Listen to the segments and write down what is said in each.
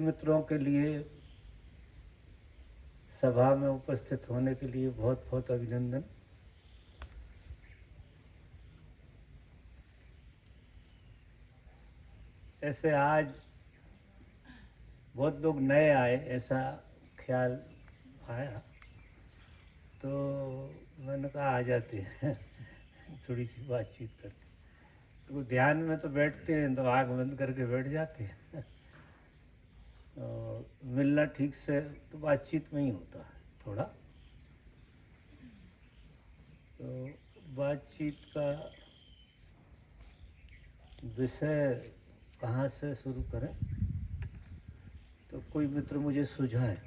मित्रों के लिए सभा में उपस्थित होने के लिए बहुत बहुत अभिनंदन। ऐसे आज बहुत लोग नए आए, ऐसा ख्याल आया तो मैंने कहा आ जाते हैं थोड़ी सी बातचीत करके। तो ध्यान में तो बैठते हैं तो आँख बंद करके बैठ जाते हैं और मिलना ठीक से तो बातचीत में ही होता है थोड़ा। तो बातचीत का विषय कहाँ से शुरू करें, तो कोई मित्र मुझे सुझाए।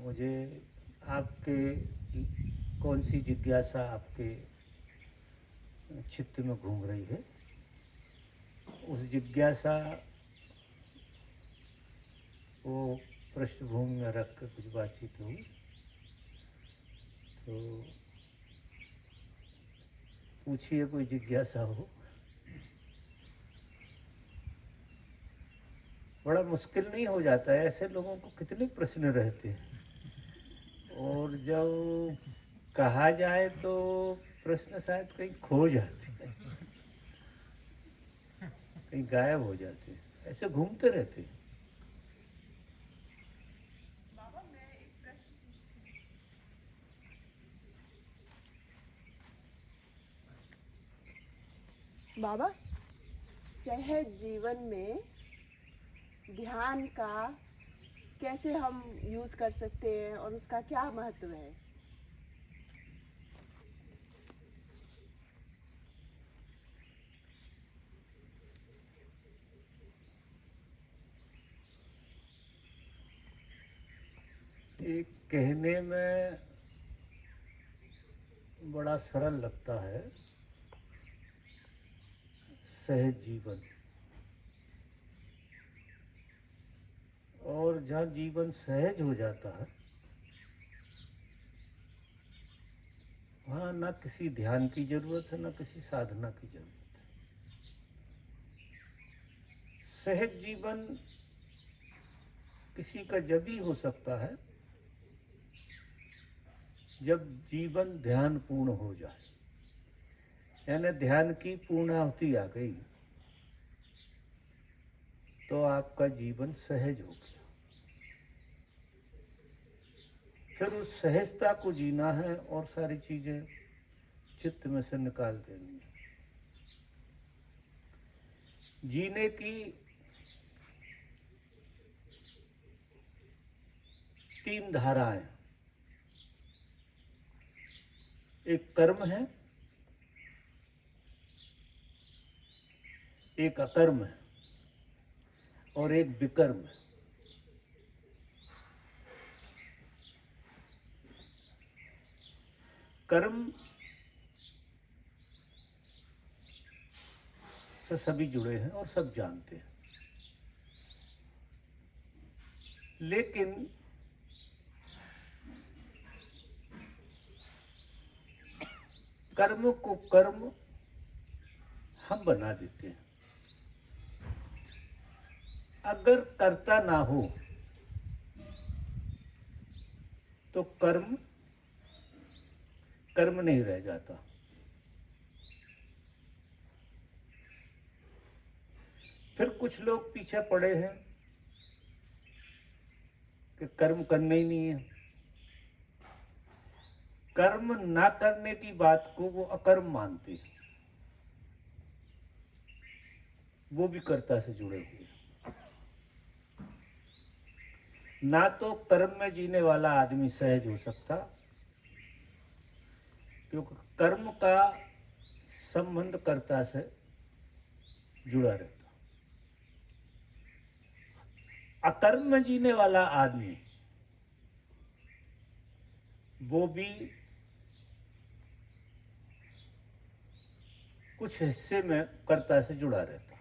मुझे आपके कौन सी जिज्ञासा आपके चित्त में घूम रही है, उस जिज्ञासा को पृष्ठभूमि में रख कर कुछ बातचीत हुई। तो पूछिए, कोई जिज्ञासा हो। बड़ा मुश्किल नहीं हो जाता है, ऐसे लोगों को कितने प्रश्न रहते हैं, और जब कहा जाए तो प्रश्न शायद कहीं खो जाते हैं, कहीं गायब हो जाते हैं, ऐसे घूमते रहते हैं। बाबा मैं एक प्रश्न पूछती हूँ। बाबा, सहज जीवन में ध्यान का कैसे हम यूज कर सकते हैं और उसका क्या महत्व है? एक कहने में बड़ा सरल लगता है, सहज जीवन। और जहाँ जीवन सहज हो जाता है वहाँ ना किसी ध्यान की जरूरत है, ना किसी साधना की जरूरत है। सहज जीवन किसी का जब ही हो सकता है जब जीवन ध्यान पूर्ण हो जाए, यानी ध्यान की पूर्णाहुति आ गई तो आपका जीवन सहज हो गया। फिर उस सहजता को जीना है और सारी चीजें चित्त में से निकाल देनी है। जीने की तीन धाराएं, एक कर्म है, एक अकर्म है और एक विकर्म है। कर्म से सभी जुड़े हैं और सब जानते हैं, लेकिन कर्म को कर्म हम बना देते हैं। अगर कर्ता ना हो तो कर्म कर्म नहीं रह जाता। फिर कुछ लोग पीछे पड़े हैं कि कर्म करना ही नहीं है। कर्म ना करने की बात को वो अकर्म मानते हैं, वो भी कर्ता से जुड़े हुए। ना तो कर्म में जीने वाला आदमी सहज हो सकता, क्योंकि कर्म का संबंध कर्ता से जुड़ा रहता। अकर्म में जीने वाला आदमी वो भी कुछ हिस्से में कर्ता से जुड़ा रहता।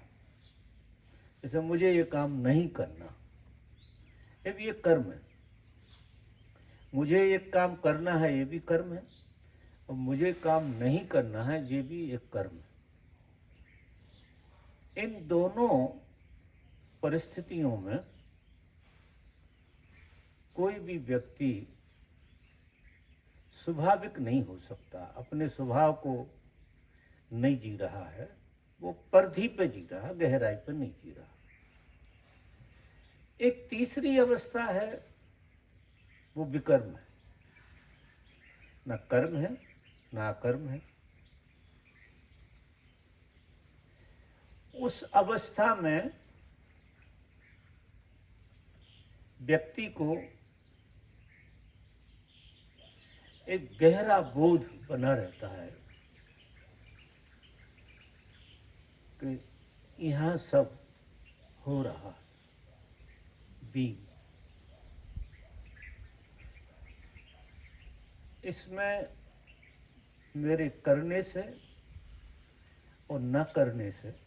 जैसे मुझे ये काम नहीं करना, ये भी एक कर्म है। मुझे ये काम करना है, ये भी कर्म है, और मुझे काम नहीं करना है, ये भी एक कर्म है। इन दोनों परिस्थितियों में कोई भी व्यक्ति स्वाभाविक नहीं हो सकता, अपने स्वभाव को नहीं जी रहा है, वो परिधि पे जी रहा, गहराई पे नहीं जी रहा। एक तीसरी अवस्था है, वो विकर्म है, ना कर्म है ना अकर्म है। उस अवस्था में व्यक्ति को एक गहरा बोध बना रहता है कि यहाँ सब हो रहा भी, इसमें मेरे करने से और न करने से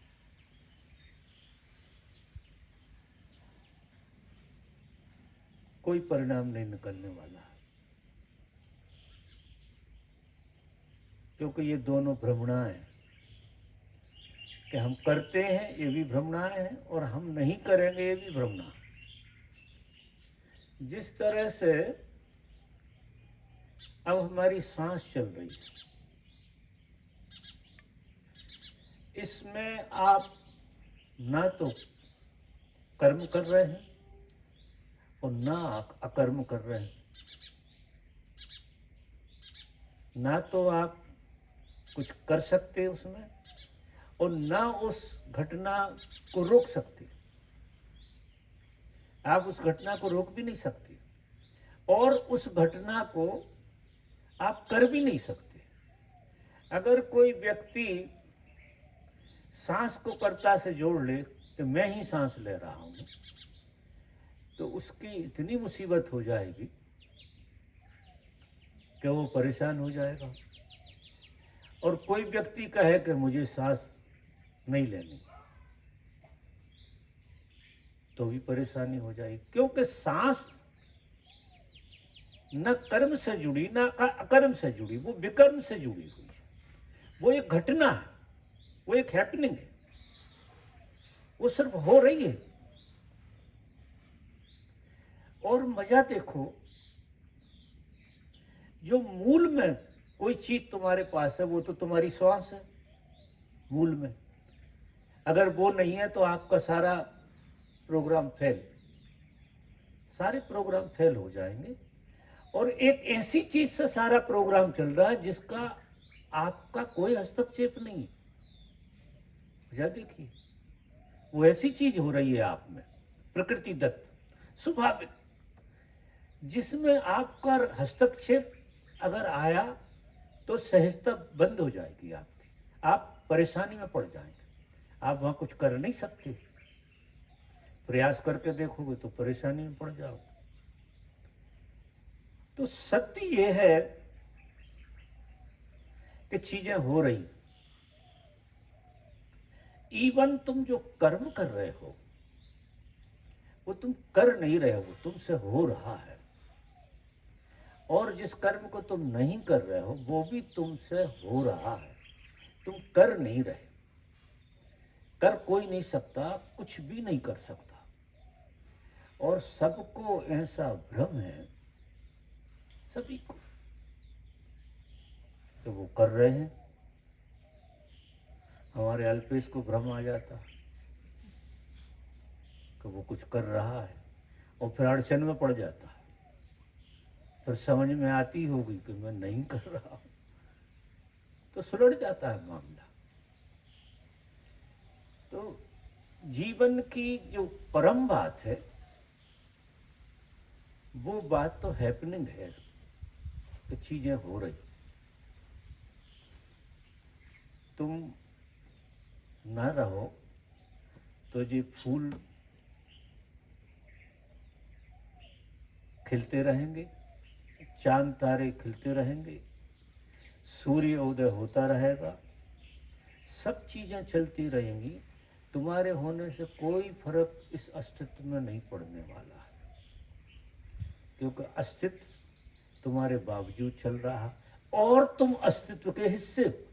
कोई परिणाम नहीं निकलने वाला है, क्योंकि ये दोनों भ्रमणाएं हैं कि हम करते हैं ये भी भ्रमणाएं हैं और हम नहीं करेंगे ये भी भ्रमणा। जिस तरह से अब हमारी सांस चल रही है, इसमें आप ना तो कर्म कर रहे हैं और ना अकर्म कर रहे हैं, ना तो आप कुछ कर सकते उसमें और ना उस घटना को रोक सकते। आप उस घटना को रोक भी नहीं सकते और उस घटना को आप कर भी नहीं सकते। अगर कोई व्यक्ति सांस को कर्ता से जोड़ ले कि मैं ही सांस ले रहा हूं, तो उसकी इतनी मुसीबत हो जाएगी कि वो परेशान हो जाएगा। और कोई व्यक्ति कहे कि मुझे सांस नहीं लेनी, तो भी परेशानी हो जाएगी, क्योंकि सांस न कर्म से जुड़ी न अकर्म से जुड़ी, वो विकर्म से जुड़ी हुई है। वो एक घटना है, वो एक हैपनिंग है, वो सिर्फ हो रही है। और मजा देखो, जो मूल में कोई चीज तुम्हारे पास है वो तो तुम्हारी श्वास है मूल में। अगर वो नहीं है तो आपका सारा प्रोग्राम फेल, सारे प्रोग्राम फेल हो जाएंगे। और एक ऐसी चीज से सारा प्रोग्राम चल रहा है जिसका आपका कोई हस्तक्षेप नहीं है। मजा देखिए, वो ऐसी चीज हो रही है आप में, प्रकृति दत्त, स्वाभाविक, जिसमें आपका हस्तक्षेप अगर आया तो सहजता बंद हो जाएगी आपकी, आप परेशानी में पड़ जाएंगे, आप वहां कुछ कर नहीं सकते। प्रयास करके देखोगे तो परेशानी में पड़ जाओगे। तो सत्य यह है कि चीजें हो रही, इवन तुम जो कर्म कर रहे हो वो तुम कर नहीं रहे हो, तुमसे हो रहा है। और जिस कर्म को तुम नहीं कर रहे हो वो भी तुमसे हो रहा है, तुम कर नहीं रहे। कर कोई नहीं सकता, कुछ भी नहीं कर सकता। और सबको ऐसा भ्रम है, सभी को, कि वो कर रहे हैं। हमारे अल्पेश को भ्रम आ जाता कि वो कुछ कर रहा है और फिर अड़चन में पड़ जाता है। फिर समझ में आती होगी कि मैं नहीं कर रहा हूं, तो सुलझ जाता है मामला। तो जीवन की जो परम बात है वो बात तो हैपनिंग है कि चीजें हो रही। तुम ना रहो तो ये फूल खिलते रहेंगे, चांद तारे खिलते रहेंगे, सूर्य उदय होता रहेगा, सब चीजें चलती रहेंगी। तुम्हारे होने से कोई फर्क इस अस्तित्व में नहीं पड़ने वाला है, क्योंकि अस्तित्व तुम्हारे बावजूद चल रहा है और तुम अस्तित्व के हिस्से हो,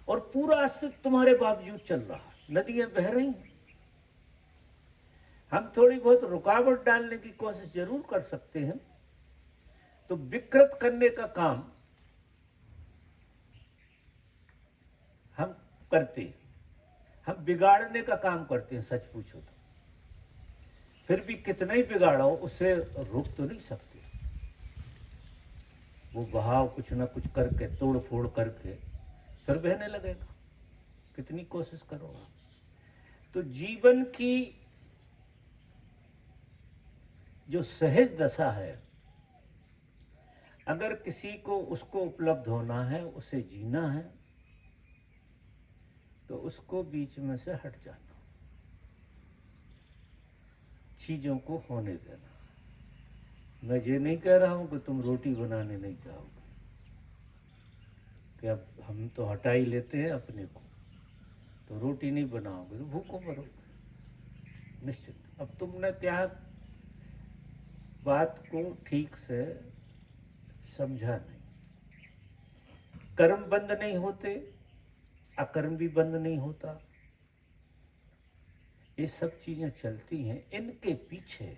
और पूरा अस्तित्व तुम्हारे बावजूद चल रहा है। नदियां बह रही हैं। हम थोड़ी बहुत रुकावट डालने की कोशिश जरूर कर सकते हैं। तो विकृत करने का काम हम करते हैं, हम बिगाड़ने का काम करते हैं। सच पूछो तो फिर भी कितना ही बिगाड़ो, उससे रोक तो नहीं सकते। वो बहाव कुछ ना कुछ करके, तोड़ फोड़ करके फिर बहने लगेगा, कितनी कोशिश करो आप। तो जीवन की जो सहज दशा है, अगर किसी को उसको उपलब्ध होना है, उसे जीना है, तो उसको बीच में से हट जाना, चीजों को होने देना। मैं ये नहीं कह रहा हूं कि तुम रोटी बनाने नहीं चाहोगे, कि अब हम तो हटा ही लेते हैं अपने को, तो रोटी नहीं बनाओगे तो भूखों मरोगे निश्चित। अब तुमने क्या बात को ठीक से समझा नहीं। कर्म बंद नहीं होते, अकर्म भी बंद नहीं होता, ये सब चीजें चलती हैं। इनके पीछे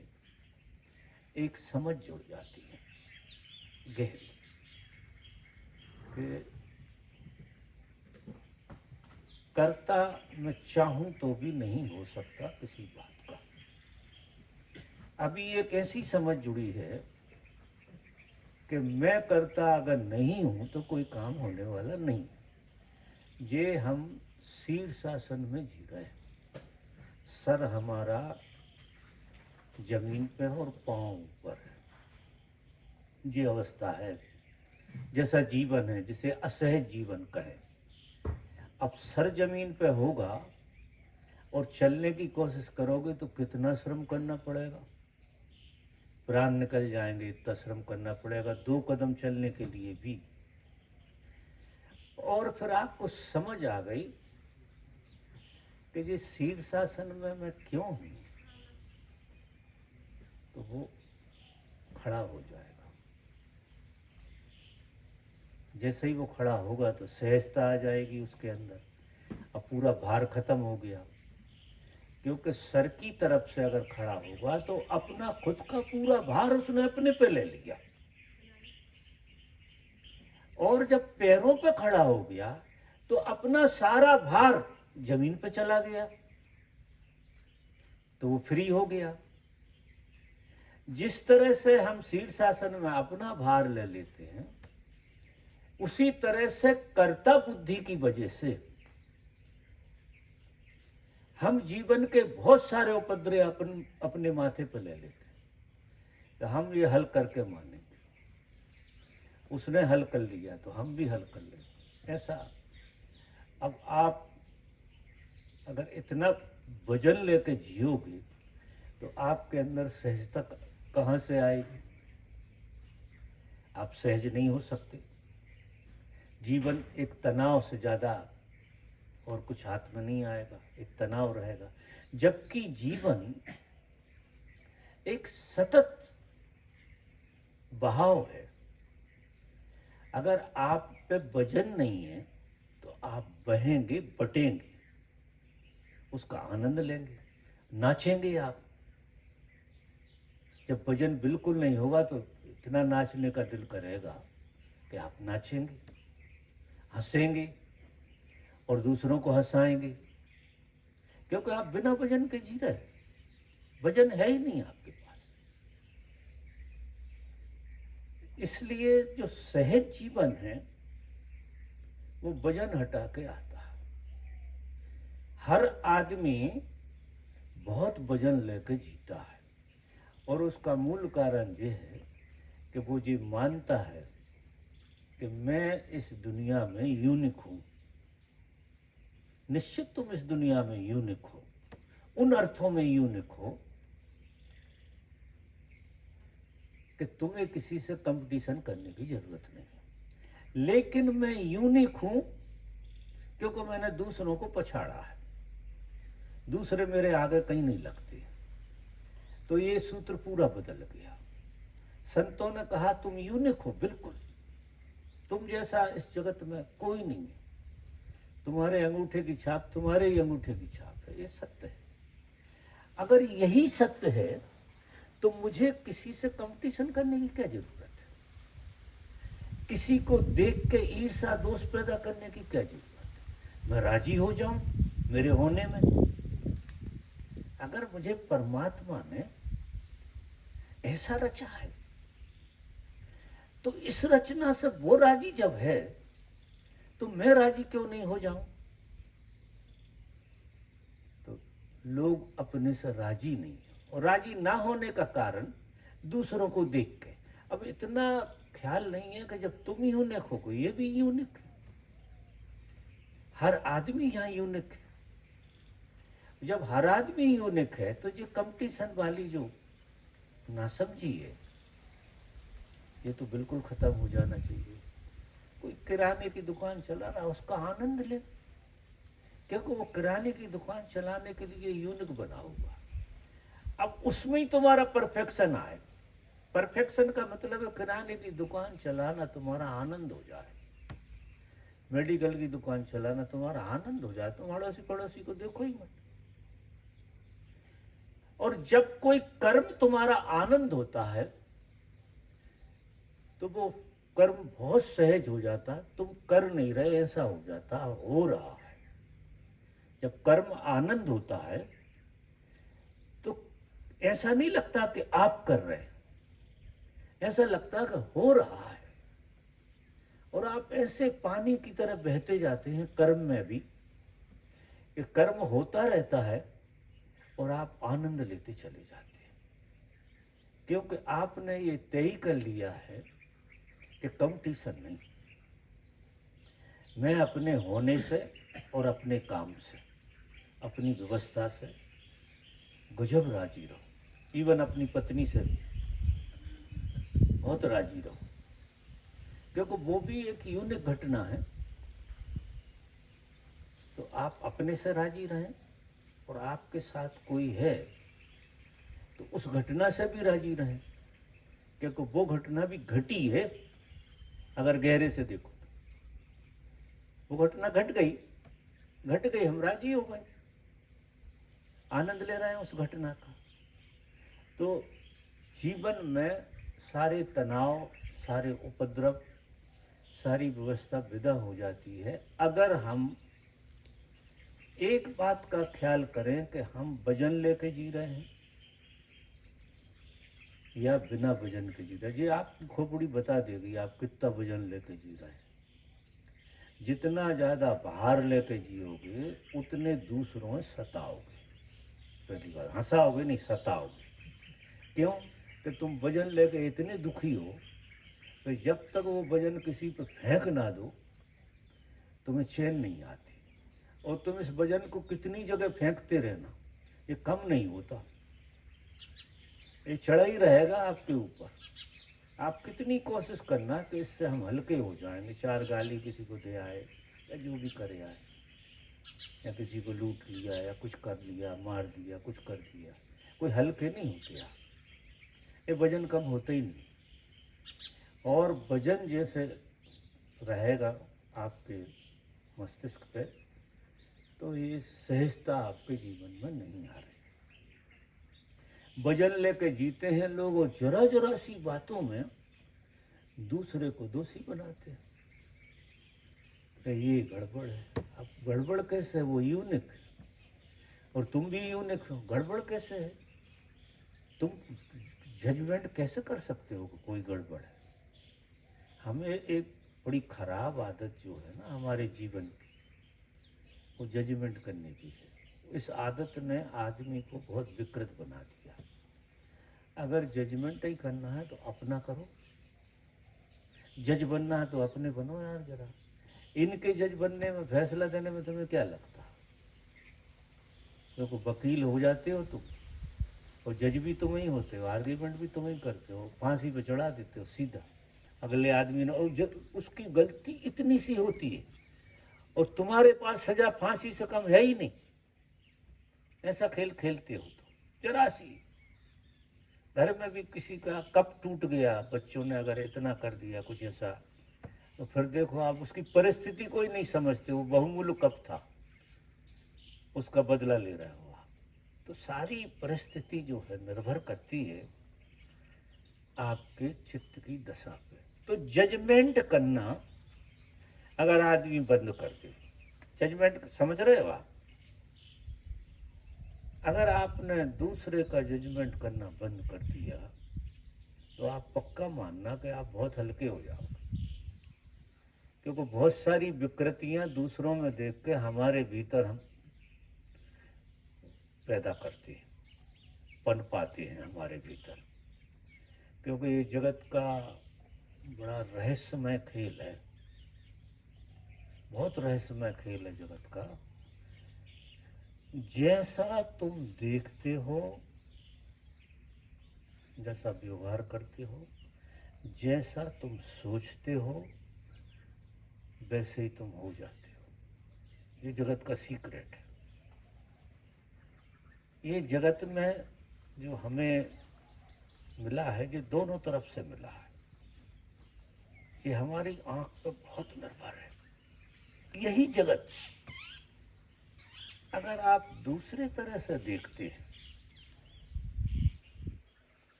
एक समझ जुड़ जाती है गहरी, कि करता मैं चाहूं तो भी नहीं हो सकता किसी बात का। अभी एक ऐसी समझ जुड़ी है कि मैं करता अगर नहीं हूं तो कोई काम होने वाला नहीं। ये हम शीर्षासन में जी रहे हैं, सर हमारा जमीन पे है और पांव ऊपर है। ये अवस्था है, जैसा जीवन है, जिसे असहज जीवन कहे। अब सर जमीन पे होगा और चलने की कोशिश करोगे तो कितना श्रम करना पड़ेगा, प्राण निकल जाएंगे, इतना श्रम करना पड़ेगा 2 कदम चलने के लिए भी। और फिर आपको समझ आ गई कि ये शीर्षासन में मैं क्यों हूं, तो वो खड़ा हो जाएगा। जैसे ही वो खड़ा होगा तो सहजता आ जाएगी उसके अंदर। अब पूरा भार खत्म हो गया, क्योंकि सर की तरफ से अगर खड़ा होगा तो अपना खुद का पूरा भार उसने अपने पे ले लिया, और जब पैरों पे खड़ा हो गया तो अपना सारा भार जमीन पे चला गया, तो वो फ्री हो गया। जिस तरह से हम शीर्षासन में अपना भार ले लेते हैं, उसी तरह से कर्ता बुद्धि की वजह से हम जीवन के बहुत सारे उपद्रव अपने माथे पर ले लेते हैं। तो हम ये हल करके मानेंगे, उसने हल कर लिया तो हम भी हल कर लेंगे, ऐसा। अब आप अगर इतना वजन लेके जियोगे तो आपके अंदर सहजता कहाँ से आएगी? आप सहज नहीं हो सकते। जीवन एक तनाव से ज़्यादा और कुछ हाथ में नहीं आएगा, एक तनाव रहेगा। जबकि जीवन एक सतत बहाव है। अगर आप पे वजन नहीं है तो आप बहेंगे, बटेंगे, उसका आनंद लेंगे, नाचेंगे आप। जब वजन बिल्कुल नहीं होगा तो इतना नाचने का दिल करेगा कि आप नाचेंगे, हंसेंगे और दूसरों को हंसाएंगे, क्योंकि आप बिना वजन के जी रहे, वजन है ही नहीं आपके पास। इसलिए जो सहज जीवन है वो वजन हटा के आता है। हर आदमी बहुत वजन लेकर जीता है, और उसका मूल कारण ये है कि वो ये मानता है कि मैं इस दुनिया में यूनिक हूं। निश्चित तुम इस दुनिया में यूनिक हो, उन अर्थों में यूनिक हो कि तुम्हें किसी से कंपटीशन करने की जरूरत नहीं है। लेकिन मैं यूनिक हूं क्योंकि मैंने दूसरों को पछाड़ा है, दूसरे मेरे आगे कहीं नहीं लगते। तो ये सूत्र पूरा बदल गया। संतों ने कहा तुम यूनिक हो, बिल्कुल तुम जैसा इस जगत में कोई नहीं है, तुम्हारे अंगूठे की छाप तुम्हारे ही अंगूठे की छाप है, ये सत्य है। अगर यही सत्य है तो मुझे किसी से कंपटीशन करने की क्या जरूरत है? किसी को देख के ईर्ष्या दोष पैदा करने की क्या जरूरत है? मैं राजी हो जाऊं मेरे होने में। अगर मुझे परमात्मा ने ऐसा रचा है तो इस रचना से वो राजी जब है तो मैं राजी क्यों नहीं हो जाऊं? तो लोग अपने से राजी नहीं है, और राजी ना होने का कारण दूसरों को देख के। अब इतना ख्याल नहीं है कि जब तुम यूनिक हो कोई ये भी यूनिक है। हर आदमी यहाँ यूनिक है। जब हर आदमी यूनिक है तो ये कंपटीशन वाली जो नासमझी है ये तो बिल्कुल खत्म हो जाना चाहिए। कोई किराने की दुकान चला रहा उसका आनंद ले, क्योंकि वो किराने की दुकान चलाने के लिए यूनिक बना हुआ। अब उसमें ही तुम्हारा परफेक्शन आए। परफेक्शन का मतलब है किराने की दुकान चलाना तुम्हारा आनंद हो जाए, मेडिकल की दुकान चलाना तुम्हारा आनंद हो जाए, तुम अड़ोसी पड़ोसी को देखो ही मत। और जब कोई कर्म तुम्हारा आनंद होता है तो वो कर्म बहुत सहज हो जाता, तुम कर नहीं रहे ऐसा हो जाता, हो रहा है। जब कर्म आनंद होता है तो ऐसा नहीं लगता कि आप कर रहे हैं, ऐसा लगता कि हो रहा है। और आप ऐसे पानी की तरह बहते जाते हैं कर्म में भी, ये कर्म होता रहता है और आप आनंद लेते चले जाते हैं, क्योंकि आपने ये तय कर लिया है कि कंपटीशन नहीं। मैं अपने होने से और अपने काम से, अपनी व्यवस्था से गजब राजी रहूं। इवन अपनी पत्नी से बहुत राजी रहूं, क्योंकि वो भी एक यूनिक घटना है। तो आप अपने से राजी रहें, और आपके साथ कोई है तो उस घटना से भी राजी रहें, क्योंकि वो घटना भी घटी है। अगर गहरे से देखो तो वो घटना घट गई, हम राजी हो गए, आनंद ले रहे हैं उस घटना का। तो जीवन में सारे तनाव, सारे उपद्रव, सारी व्यवस्था विदा हो जाती है अगर हम एक बात का ख्याल करें कि हम वजन लेके जी रहे हैं या बिना वजन के जी रहे हैं। ये आपकी खोपड़ी बता देगी आप कितना वजन लेके जी रहे हैं। जितना ज़्यादा भार लेके जियोगे उतने दूसरों में सताओगे, पहली बार हंसाओगे नहीं, सताओगे। क्यों? कि तुम वजन लेके इतने दुखी हो कि जब तक वो वजन किसी पे फेंक ना दो तुम्हें चैन नहीं आती। और तुम इस वजन को कितनी जगह फेंकते रहना, ये कम नहीं होता, ये चढ़ा ही रहेगा आपके ऊपर। आप कितनी कोशिश करना कि इससे हम हल्के हो जाएंगे, चार गाली किसी को दे आए या जो भी करे आए, या किसी को लूट लिया या कुछ कर लिया, मार दिया, कुछ कर दिया, कोई हल्के नहीं होते आप। ये वजन कम होता ही नहीं। और वजन जैसे रहेगा आपके मस्तिष्क पे तो ये सहजता आपके जीवन में नहीं आ रही। वजन लेके जीते हैं लोग और जरा जरा सी बातों में दूसरे को दोषी बनाते हैं कि ये गड़बड़ है। अब गड़बड़ कैसे है? वो यूनिक है और तुम भी यूनिक हो, गड़बड़ कैसे है? तुम जजमेंट कैसे कर सकते हो कि कोई गड़बड़ है? हमें एक बड़ी खराब आदत जो है ना हमारे जीवन की, वो जजमेंट करने की है। इस आदत ने आदमी को बहुत विकृत बना दिया। अगर जजमेंट ही करना है तो अपना करो, जज बनना है तो अपने बनो यार। जरा इनके जज बनने में, फैसला देने में तुम्हें क्या लगता? देखो वकील हो जाते हो तुम, और जज भी तुम ही होते हो, आर्ग्यूमेंट भी तुम ही करते हो, फांसी पे चढ़ा देते हो सीधा अगले आदमी ने। और जब उसकी गलती इतनी सी होती है और तुम्हारे पास सजा फांसी से कम है ही नहीं, ऐसा खेल खेलते हो तो जरा सी। घर में भी किसी का कप टूट गया, बच्चों ने अगर इतना कर दिया कुछ ऐसा, तो फिर देखो आप उसकी परिस्थिति कोई नहीं समझते, वो बहुमूल्य कब था, उसका बदला ले रहा हो आप। तो सारी परिस्थिति जो है निर्भर करती है आपके चित्त की दशा पे। तो जजमेंट करना अगर आदमी बंद कर दे, जजमेंट समझ रहे हो आप, अगर आपने दूसरे का जजमेंट करना बंद कर दिया तो आप पक्का मानना कि आप बहुत हल्के हो जाओगे, क्योंकि बहुत सारी विकृतियां दूसरों में देख के हमारे भीतर हम पैदा करते हैं, पन पाते हैं हमारे भीतर। क्योंकि ये जगत का बड़ा रहस्यमय खेल है, बहुत रहस्यमय खेल है जगत का। जैसा तुम देखते हो, जैसा व्यवहार करते हो, जैसा तुम सोचते हो, वैसे ही तुम हो जाते हो। ये जगत का सीक्रेट है। ये जगत में जो हमें मिला है, ये दोनों तरफ से मिला है। ये हमारी आंख पर बहुत निर्भर है। यही जगत अगर आप दूसरे तरह से देखते हैं,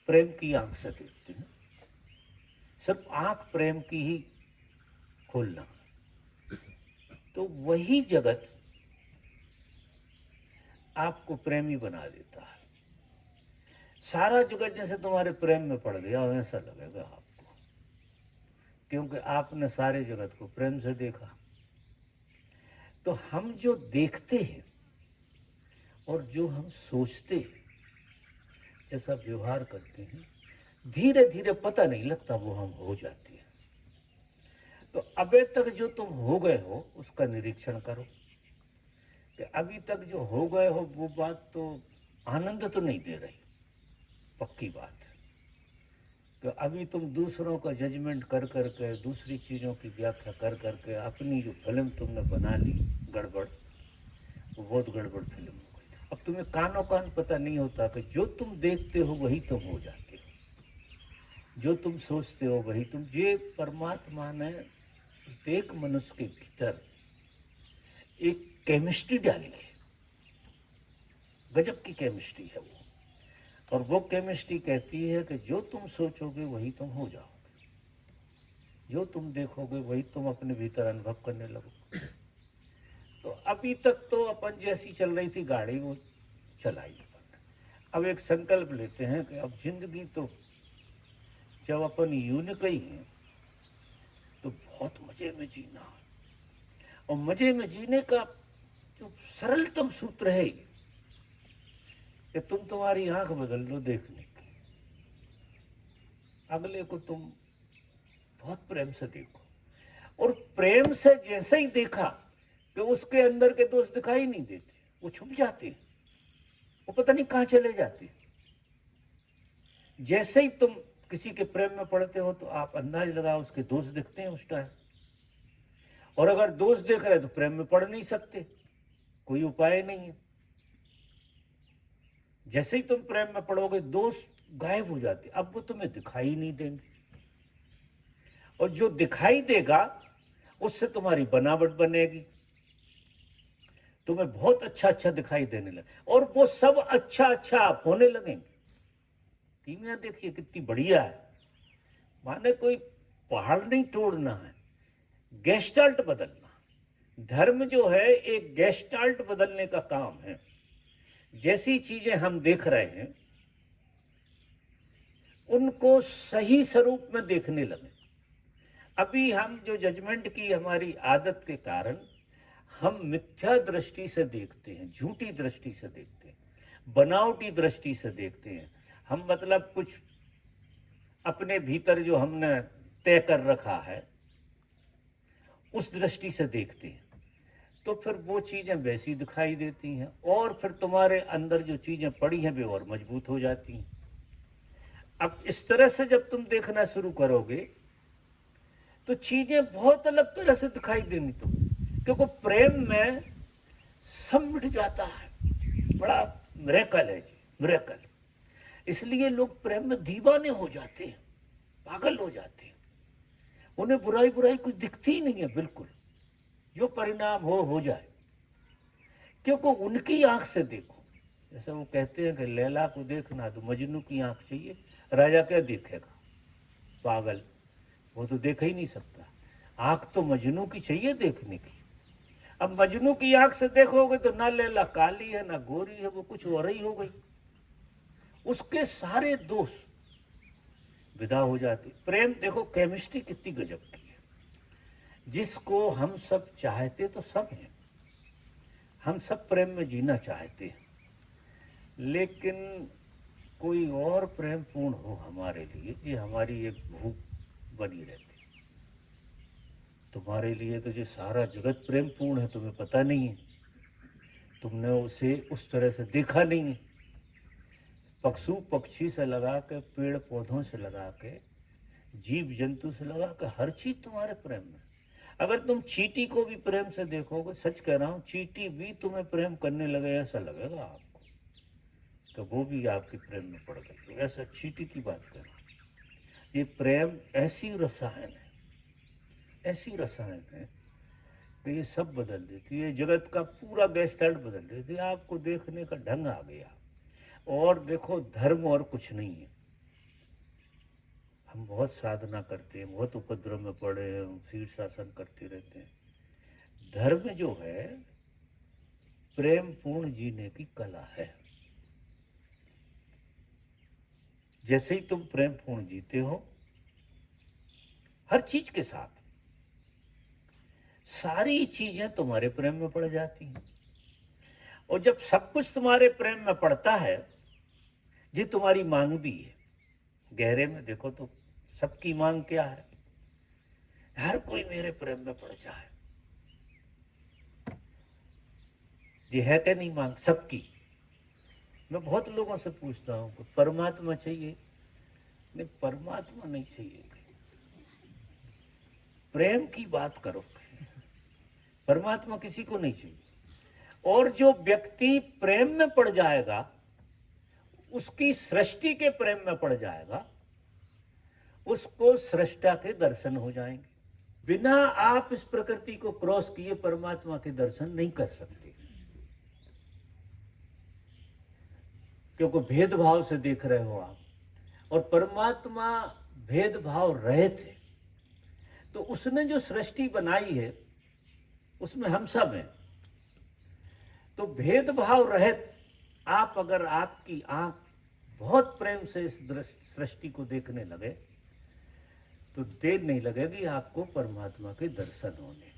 प्रेम की आंख से देखते हैं, सिर्फ आंख प्रेम की ही खोलना, तो वही जगत आपको प्रेमी बना देता है। सारा जगत जैसे तुम्हारे प्रेम में पड़ गया वैसा लगेगा आपको, क्योंकि आपने सारे जगत को प्रेम से देखा। तो हम जो देखते हैं और जो हम सोचते हैं, जैसा व्यवहार करते हैं, धीरे धीरे पता नहीं लगता वो हम हो जाते हैं। तो अभी तक जो तुम हो गए हो उसका निरीक्षण करो कि अभी तक जो हो गए हो वो बात तो आनंद तो नहीं दे रही, पक्की बात। तो अभी तुम दूसरों का जजमेंट कर करके, दूसरी चीज़ों की व्याख्या कर करके अपनी जो फिल्म तुमने बना ली गड़बड़, वो बहुत गड़बड़ फिल्म हो गई। अब तुम्हें कानों कान पता नहीं होता कि जो तुम देखते हो वही तुम हो जाते हो, जो तुम सोचते हो वही तुम। ये परमात्मा ने एक मनुष्य के भीतर एक केमिस्ट्री डाली है, गजब की केमिस्ट्री है वो। और वो केमिस्ट्री कहती है कि जो तुम सोचोगे वही तुम हो जाओगे, जो तुम देखोगे वही तुम अपने भीतर अनुभव करने लगोगे। तो अभी तक तो अपन जैसी चल रही थी गाड़ी वो चलाई अपन। अब एक संकल्प लेते हैं कि अब जिंदगी तो जब अपन यूनिक ही हैं तो बहुत मजे में जीना है। और मजे में जीने का जो सरलतम सूत्र है कि तुम तुम्हारी आंख बदल लो देखने की, अगले को तुम बहुत प्रेम से देखो। और प्रेम से जैसे ही देखा कि उसके अंदर के दोष दिखाई नहीं देते, वो छुप जाते हैं, वो पता नहीं कहां चले जाते हैं। जैसे ही तुम किसी के प्रेम में पड़ते हो तो आप अंदाज लगाओ उसके दोष दिखते हैं उस टाइम। और अगर दोष देख रहे तो प्रेम में पड़ नहीं सकते, कोई उपाय नहीं है। जैसे ही तुम प्रेम में पड़ोगे दोष गायब हो जाते, अब वो तुम्हें दिखाई नहीं देंगे। और जो दिखाई देगा उससे तुम्हारी बनावट बनेगी, तुम्हें बहुत अच्छा अच्छा दिखाई देने लगे और वो सब अच्छा अच्छा आप होने लगेंगे। कीमिया देखिए कितनी बढ़िया है, माने कोई पहाड़ नहीं तोड़ना है, गेस्टाल्ट बदलना। धर्म जो है एक गेस्टाल्ट बदलने का काम है। जैसी चीजें हम देख रहे हैं उनको सही स्वरूप में देखने लगे। अभी हम जो जजमेंट की हमारी आदत के कारण हम मिथ्या दृष्टि से देखते हैं, झूठी दृष्टि से देखते हैं, बनावटी दृष्टि से देखते हैं। हम मतलब कुछ अपने भीतर जो हमने तय कर रखा है उस दृष्टि से देखते हैं, तो फिर वो चीजें वैसी दिखाई देती हैं और फिर तुम्हारे अंदर जो चीजें पड़ी हैं वे और मजबूत हो जाती हैं। अब इस तरह से जब तुम देखना शुरू करोगे तो चीजें बहुत अलग तरह से दिखाई देंगी तुम्हें, क्योंकि प्रेम में सब मिट जाता है। बड़ा मिरेकल है जी, मिरेकल। इसलिए लोग प्रेम में दीवाने हो जाते हैं, पागल हो जाते हैं। उन्हें बुराई बुराई कुछ दिखती ही नहीं है बिल्कुल, जो परिणाम हो जाए, क्योंकि उनकी आंख से देखो। जैसे वो कहते हैं कि लैला को देखना तो मजनू की आंख चाहिए, राजा क्या देखेगा, पागल, वो तो देख ही नहीं सकता। आंख तो मजनू की चाहिए देखने की। अब मजनू की आंख से देखोगे तो ना लैला काली है ना गोरी है, वो कुछ और ही हो गई, उसके सारे दोष विदा हो जाते। प्रेम देखो केमिस्ट्री कितनी गजब की है, जिसको हम सब चाहते तो सब हैं, हम सब प्रेम में जीना चाहते हैं, लेकिन कोई और प्रेम पूर्ण हो हमारे लिए, जी हमारी एक भूख बनी रहती। तुम्हारे लिए तो जो सारा जगत प्रेम पूर्ण है, तुम्हें पता नहीं है, तुमने उसे उस तरह से देखा नहीं है। पशु पक्षी से लगा के, पेड़ पौधों से लगा के, जीव जंतु से लगा के, हर चीज तुम्हारे प्रेम में। अगर तुम चींटी को भी प्रेम से देखोगे, सच कह रहा हूं, चींटी भी तुम्हें प्रेम करने लगे ऐसा लगेगा आपको कि वो भी आपके प्रेम में पड़ गई। ऐसा चींटी की बात कर रहा हूं। ये प्रेम ऐसी रसायन है, ऐसी रसायन है कि ये सब बदल देती है, जगत का पूरा गेस्टाल्ट बदल देती है। आपको देखने का ढंग आ गया। और देखो धर्म और कुछ नहीं है। हम बहुत साधना करते हैं, बहुत उपद्रव में पड़े हैं, हम शीर्षासन करते रहते हैं। धर्म जो है प्रेम पूर्ण जीने की कला है। जैसे ही तुम प्रेम पूर्ण जीते हो हर चीज के साथ, सारी चीजें तुम्हारे प्रेम में पड़ जाती हैं। और जब सब कुछ तुम्हारे प्रेम में पड़ता है, जी तुम्हारी मांग भी है। गहरे में देखो तो सबकी मांग क्या है, हर कोई मेरे प्रेम में पड़ जाए, जी है क्या नहीं मांग सबकी। मैं बहुत लोगों से पूछता हूँ परमात्मा चाहिए, नहीं परमात्मा नहीं चाहिए, प्रेम की बात करो, परमात्मा किसी को नहीं चाहिए। और जो व्यक्ति प्रेम में पड़ जाएगा, उसकी सृष्टि के प्रेम में पड़ जाएगा, उसको सृष्टा के दर्शन हो जाएंगे। बिना आप इस प्रकृति को क्रॉस किए परमात्मा के दर्शन नहीं कर सकते, क्योंकि भेदभाव से देख रहे हो आप। और परमात्मा भेदभाव रहित है, तो उसने जो सृष्टि बनाई है उसमें हम सब हैं। तो भेदभाव रहित आप, अगर आपकी आंख बहुत प्रेम से इस सृष्टि को देखने लगे, तो देर नहीं लगेगी आपको परमात्मा के दर्शन होने।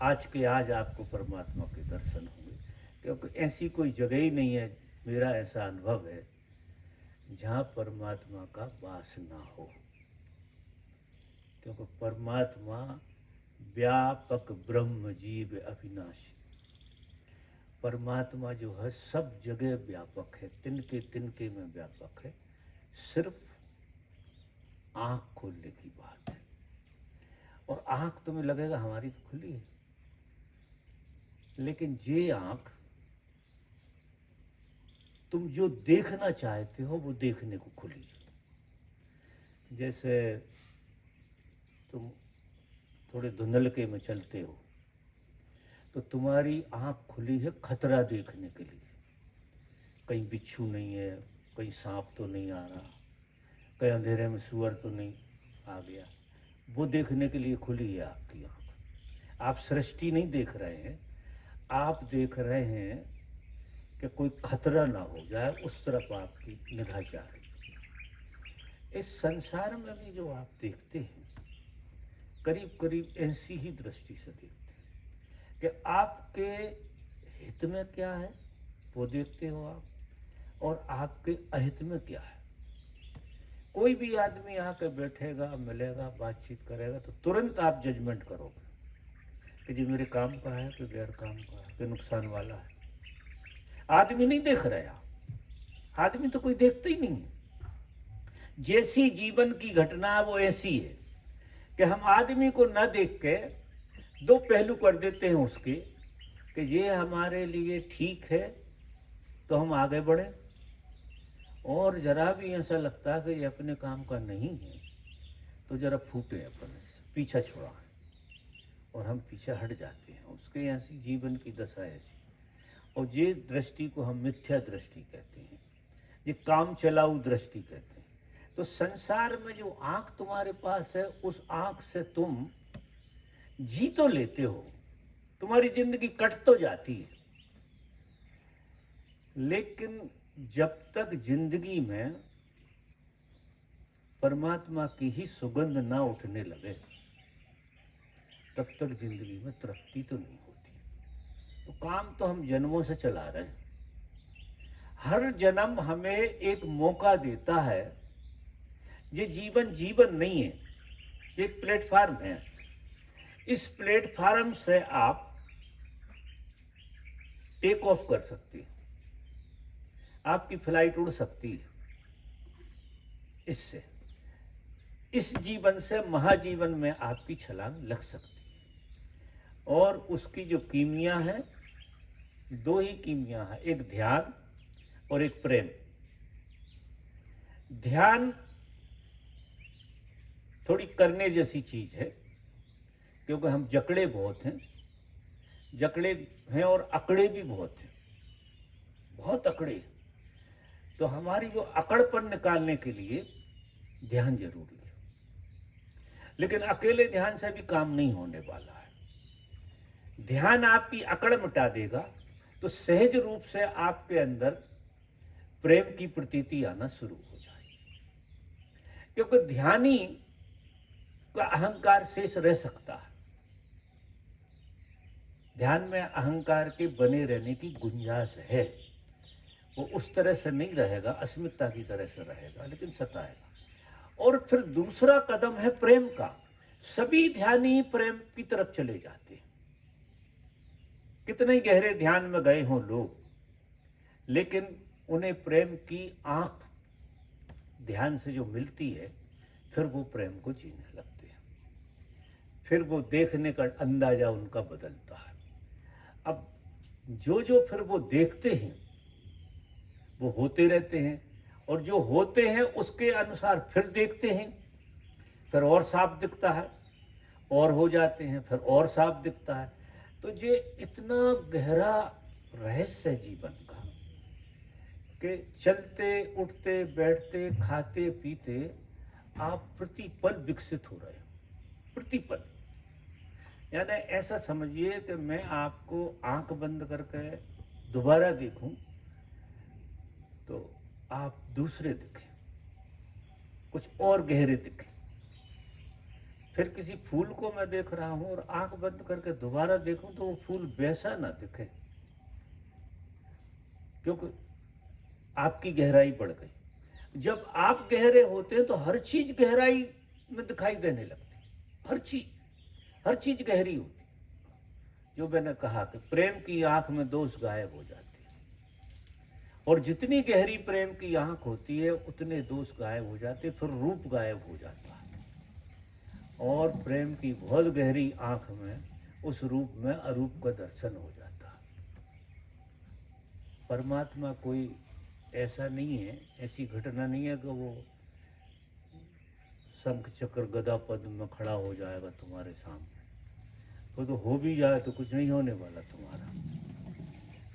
आज के आज आपको परमात्मा के दर्शन होंगे, क्योंकि ऐसी कोई जगह ही नहीं है, मेरा ऐसा अनुभव है, जहां परमात्मा का वास ना हो। क्योंकि परमात्मा व्यापक ब्रह्म जीव अविनाशी, परमात्मा जो है सब जगह व्यापक है, तिनके तिनके में व्यापक है। सिर्फ आंख खोलने की बात है। और आंख तुम्हें लगेगा हमारी तो खुली है, लेकिन ये आंख तुम जो देखना चाहते हो वो देखने को खुली है। जैसे तुम थोड़े धुंधलके में चलते हो तो तुम्हारी आंख खुली है खतरा देखने के लिए, कहीं बिच्छू नहीं है, कहीं सांप तो नहीं आ रहा, कहीं अंधेरे में सुअर तो नहीं आ गया, वो देखने के लिए खुली है आपकी आंख। आप सृष्टि नहीं देख रहे हैं, आप देख रहे हैं कि कोई खतरा ना हो जाए, उस तरफ आपकी निगाह जा रही है। इस संसार में भी जो आप देखते हैं, करीब करीब ऐसी ही दृष्टि से देखते हैं कि आपके हित में क्या है वो देखते हो आप, और आपके अहित में क्या है। कोई भी आदमी आकर बैठेगा, मिलेगा, बातचीत करेगा, तो तुरंत आप जजमेंट करोगे कि जी मेरे काम का है कि गैर काम का है, कि नुकसान वाला है। आदमी नहीं देख रहे आप, आदमी तो कोई देखता ही नहीं है। जैसी जीवन की घटना है वो ऐसी है कि हम आदमी को न देख के दो पहलू कर देते हैं उसके, कि ये हमारे लिए ठीक है तो हम आगे बढ़े, और जरा भी ऐसा लगता है कि ये अपने काम का नहीं है तो जरा फूटे अपन से, पीछा छुड़ाएं, और हम पीछे हट जाते हैं। उसके ऐसी जीवन की दशा ऐसी, और ये दृष्टि को हम मिथ्या दृष्टि कहते हैं, ये काम चलाऊ दृष्टि कहते हैं। तो संसार में जो आंख तुम्हारे पास है, उस आंख से तुम जी तो लेते हो, तुम्हारी जिंदगी कट तो जाती है, लेकिन जब तक जिंदगी में परमात्मा की ही सुगंध ना उठने लगे, तब तक जिंदगी में तृप्ति तो नहीं होती। तो काम तो हम जन्मों से चला रहे हैं। हर जन्म हमें एक मौका देता है। ये जीवन जीवन नहीं है, ये एक प्लेटफार्म है। इस प्लेटफार्म से आप टेक ऑफ कर सकते हैं, आपकी फ्लाइट उड़ सकती है इससे। इस जीवन से महाजीवन में आपकी छलांग लग सकती है। और उसकी जो कीमिया है, दो ही कीमिया है, एक ध्यान और एक प्रेम। ध्यान थोड़ी करने जैसी चीज है, क्योंकि हम जकड़े बहुत हैं, जकड़े हैं और अकड़े भी बहुत हैं, बहुत अकड़े। तो हमारी जो अकड़पन निकालने के लिए ध्यान जरूरी है, लेकिन अकेले ध्यान से भी काम नहीं होने वाला है। ध्यान आपकी अकड़ मिटा देगा तो सहज रूप से आपके अंदर प्रेम की प्रतीति आना शुरू हो जाएगी, क्योंकि ध्यानी का अहंकार शेष रह सकता है। ध्यान में अहंकार के बने रहने की गुंजाइश है, वो उस तरह से नहीं रहेगा, अस्मिता की तरह से रहेगा, लेकिन सताएगा। और फिर दूसरा कदम है प्रेम का। सभी ध्यानी प्रेम की तरफ चले जाते हैं। कितने ही गहरे ध्यान में गए हों लोग, लेकिन उन्हें प्रेम की आंख ध्यान से जो मिलती है, फिर वो प्रेम को जीने लगते हैं, फिर वो देखने का अंदाजा उनका बदलता है। अब जो फिर वो देखते हैं वो होते रहते हैं, और जो होते हैं उसके अनुसार फिर देखते हैं, फिर और साफ दिखता है, और हो जाते हैं, फिर और साफ दिखता है। तो ये इतना गहरा रहस्य जीवन का कि चलते उठते बैठते खाते पीते आप प्रतिपल विकसित हो रहे हो, प्रतिपल। यानी ऐसा समझिए कि मैं आपको आंख बंद करके दोबारा देखूं तो आप दूसरे दिखें, कुछ और गहरे दिखें। फिर किसी फूल को मैं देख रहा हूं और आंख बंद करके दोबारा देखूं तो वो फूल वैसा ना दिखे, क्योंकि आपकी गहराई बढ़ गई। जब आप गहरे होते हैं तो हर चीज गहराई में दिखाई देने लगती, हर चीज गहरी होती। जो मैंने कहा कि प्रेम की आंख में दोष गायब हो जाते हैं, और जितनी गहरी प्रेम की आंख होती है उतने दोष गायब हो जाते, फिर रूप गायब हो जाता है। और प्रेम की बहुत गहरी आंख में उस रूप में अरूप का दर्शन हो जाता है। परमात्मा कोई ऐसा नहीं है, ऐसी घटना नहीं है कि वो शंख चक्र गदा पद्म में खड़ा हो जाएगा तुम्हारे सामने। वो तो हो भी जाए तो कुछ नहीं होने वाला तुम्हारा।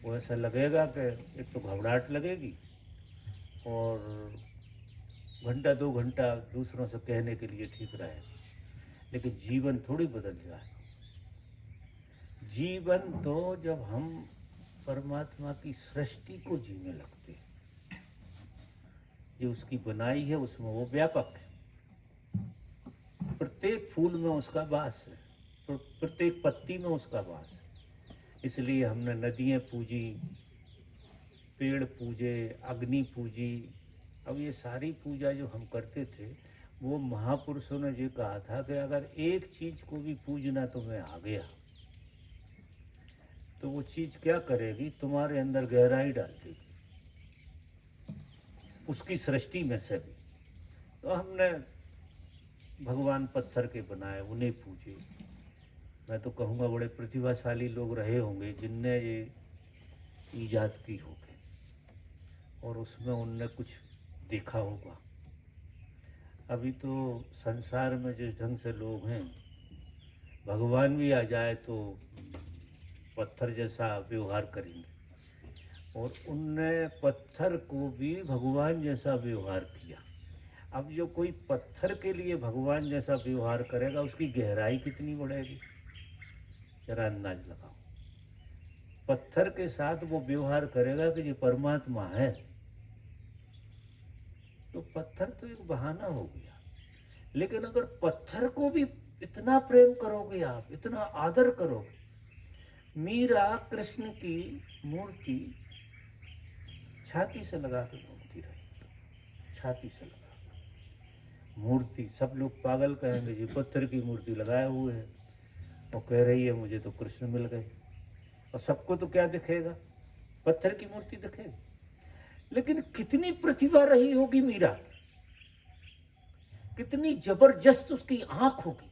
वो ऐसा लगेगा कि एक तो घबराहट लगेगी, और घंटा दो घंटा दूसरों से कहने के लिए ठीक रहेगा, लेकिन जीवन थोड़ी बदल जाएगा। जीवन तो जब हम परमात्मा की सृष्टि को जीने लगते हैं, जो उसकी बनाई है उसमें वो व्यापक है, प्रत्येक फूल में उसका वास है, प्रत्येक पत्ती में उसका वास है। इसलिए हमने नदियाँ पूजी, पेड़ पूजे, अग्नि पूजी। अब ये सारी पूजा जो हम करते थे, वो महापुरुषों ने ये कहा था कि अगर एक चीज को भी पूजना तुम्हें आ गया तो वो चीज क्या करेगी, तुम्हारे अंदर गहराई डाल देगी, उसकी सृष्टि में से भी। तो हमने भगवान पत्थर के बनाए, उन्हें पूजे। मैं तो कहूँगा बड़े प्रतिभाशाली लोग रहे होंगे जिनने ये ईजाद की होगी, और उसमें उनने कुछ देखा होगा। अभी तो संसार में जिस ढंग से लोग हैं, भगवान भी आ जाए तो पत्थर जैसा व्यवहार करेंगे, और उनने पत्थर को भी भगवान जैसा व्यवहार किया। अब जो कोई पत्थर के लिए भगवान जैसा व्यवहार करेगा, उसकी गहराई कितनी बढ़ेगी, जरा अंदाज लगाओ। पत्थर के साथ वो व्यवहार करेगा कि ये परमात्मा है, तो पत्थर तो एक बहाना हो गया। लेकिन अगर पत्थर को भी इतना प्रेम करोगे आप, इतना आदर करोगे, मीरा कृष्ण की मूर्ति छाती से लगा के घूमती रही, छाती से लगा मूर्ति। सब लोग पागल कहेंगे, जी पत्थर की मूर्ति लगाए हुए है, वो कह रही है मुझे तो कृष्ण मिल गए। और सबको तो क्या दिखेगा, पत्थर की मूर्ति दिखेगी। लेकिन कितनी प्रतिभा रही होगी मीरा की, कितनी जबरदस्त उसकी आंख होगी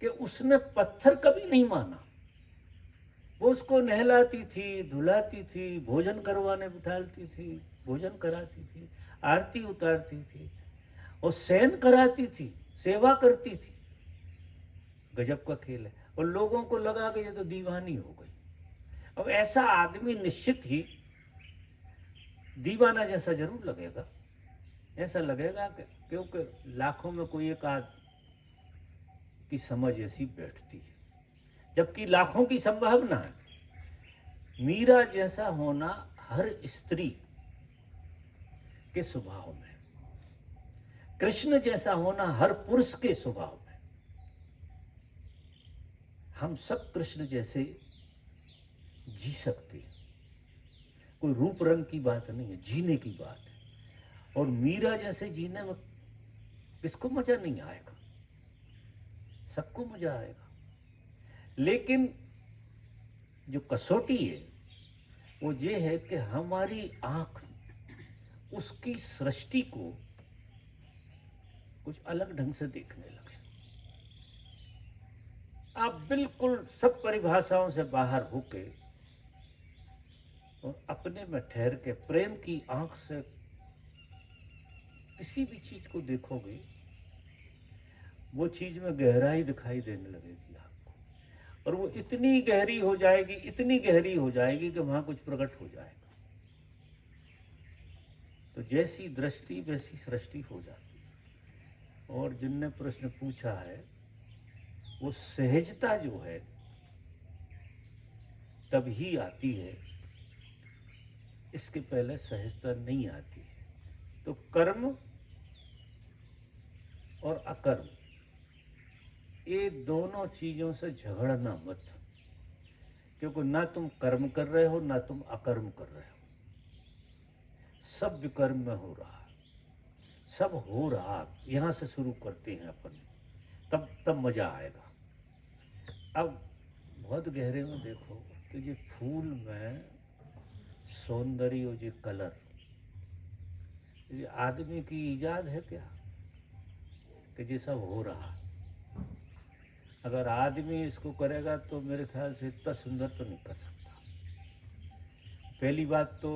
कि उसने पत्थर कभी नहीं माना। वो उसको नहलाती थी, धुलाती थी, भोजन करवाने बिठालती थी, भोजन कराती थी, आरती उतारती थी, और शयन कराती थी, सेवा करती थी। गजब का खेल है। और लोगों को लगा कि ये तो दीवानी हो गई। अब ऐसा आदमी निश्चित ही दीवाना जैसा जरूर लगेगा। ऐसा लगेगा कि क्योंकि लाखों में कोई एक आध की समझ ऐसी बैठती है, जबकि लाखों की संभावना है। मीरा जैसा होना हर स्त्री के स्वभाव में, कृष्ण जैसा होना हर पुरुष के स्वभाव में। हम सब कृष्ण जैसे जी सकते हैं, कोई रूप रंग की बात नहीं है, जीने की बात है। और मीरा जैसे जीने में किसको मजा नहीं आएगा, सबको मजा आएगा। लेकिन जो कसौटी है वो ये है कि हमारी आंख उसकी सृष्टि को कुछ अलग ढंग से देखने लगे। आप बिल्कुल सब परिभाषाओं से बाहर होके और अपने में ठहर के प्रेम की आंख से किसी भी चीज को देखोगे, वो चीज में गहराई दिखाई देने लगेगी आपको। और वो इतनी गहरी हो जाएगी, इतनी गहरी हो जाएगी कि वहां कुछ प्रकट हो जाएगा। तो जैसी दृष्टि वैसी सृष्टि हो जाती है। और जिनने प्रश्न पूछा है, वो सहजता जो है तभी आती है, इसके पहले सहजता नहीं आती है। तो कर्म और अकर्म, ये दोनों चीजों से झगड़ना मत, क्योंकि ना तुम कर्म कर रहे हो ना तुम अकर्म कर रहे हो, सब विकर्म में हो रहा, सब हो रहा। यहां से शुरू करते हैं अपन, तब मजा आएगा। अब बहुत गहरे में देखो तो ये फूल में सौंदर्य और ये कलर, ये आदमी की इजाद है क्या कि ये सब हो रहा? अगर आदमी इसको करेगा तो मेरे ख्याल से इतना सुंदर तो नहीं कर सकता। पहली बात तो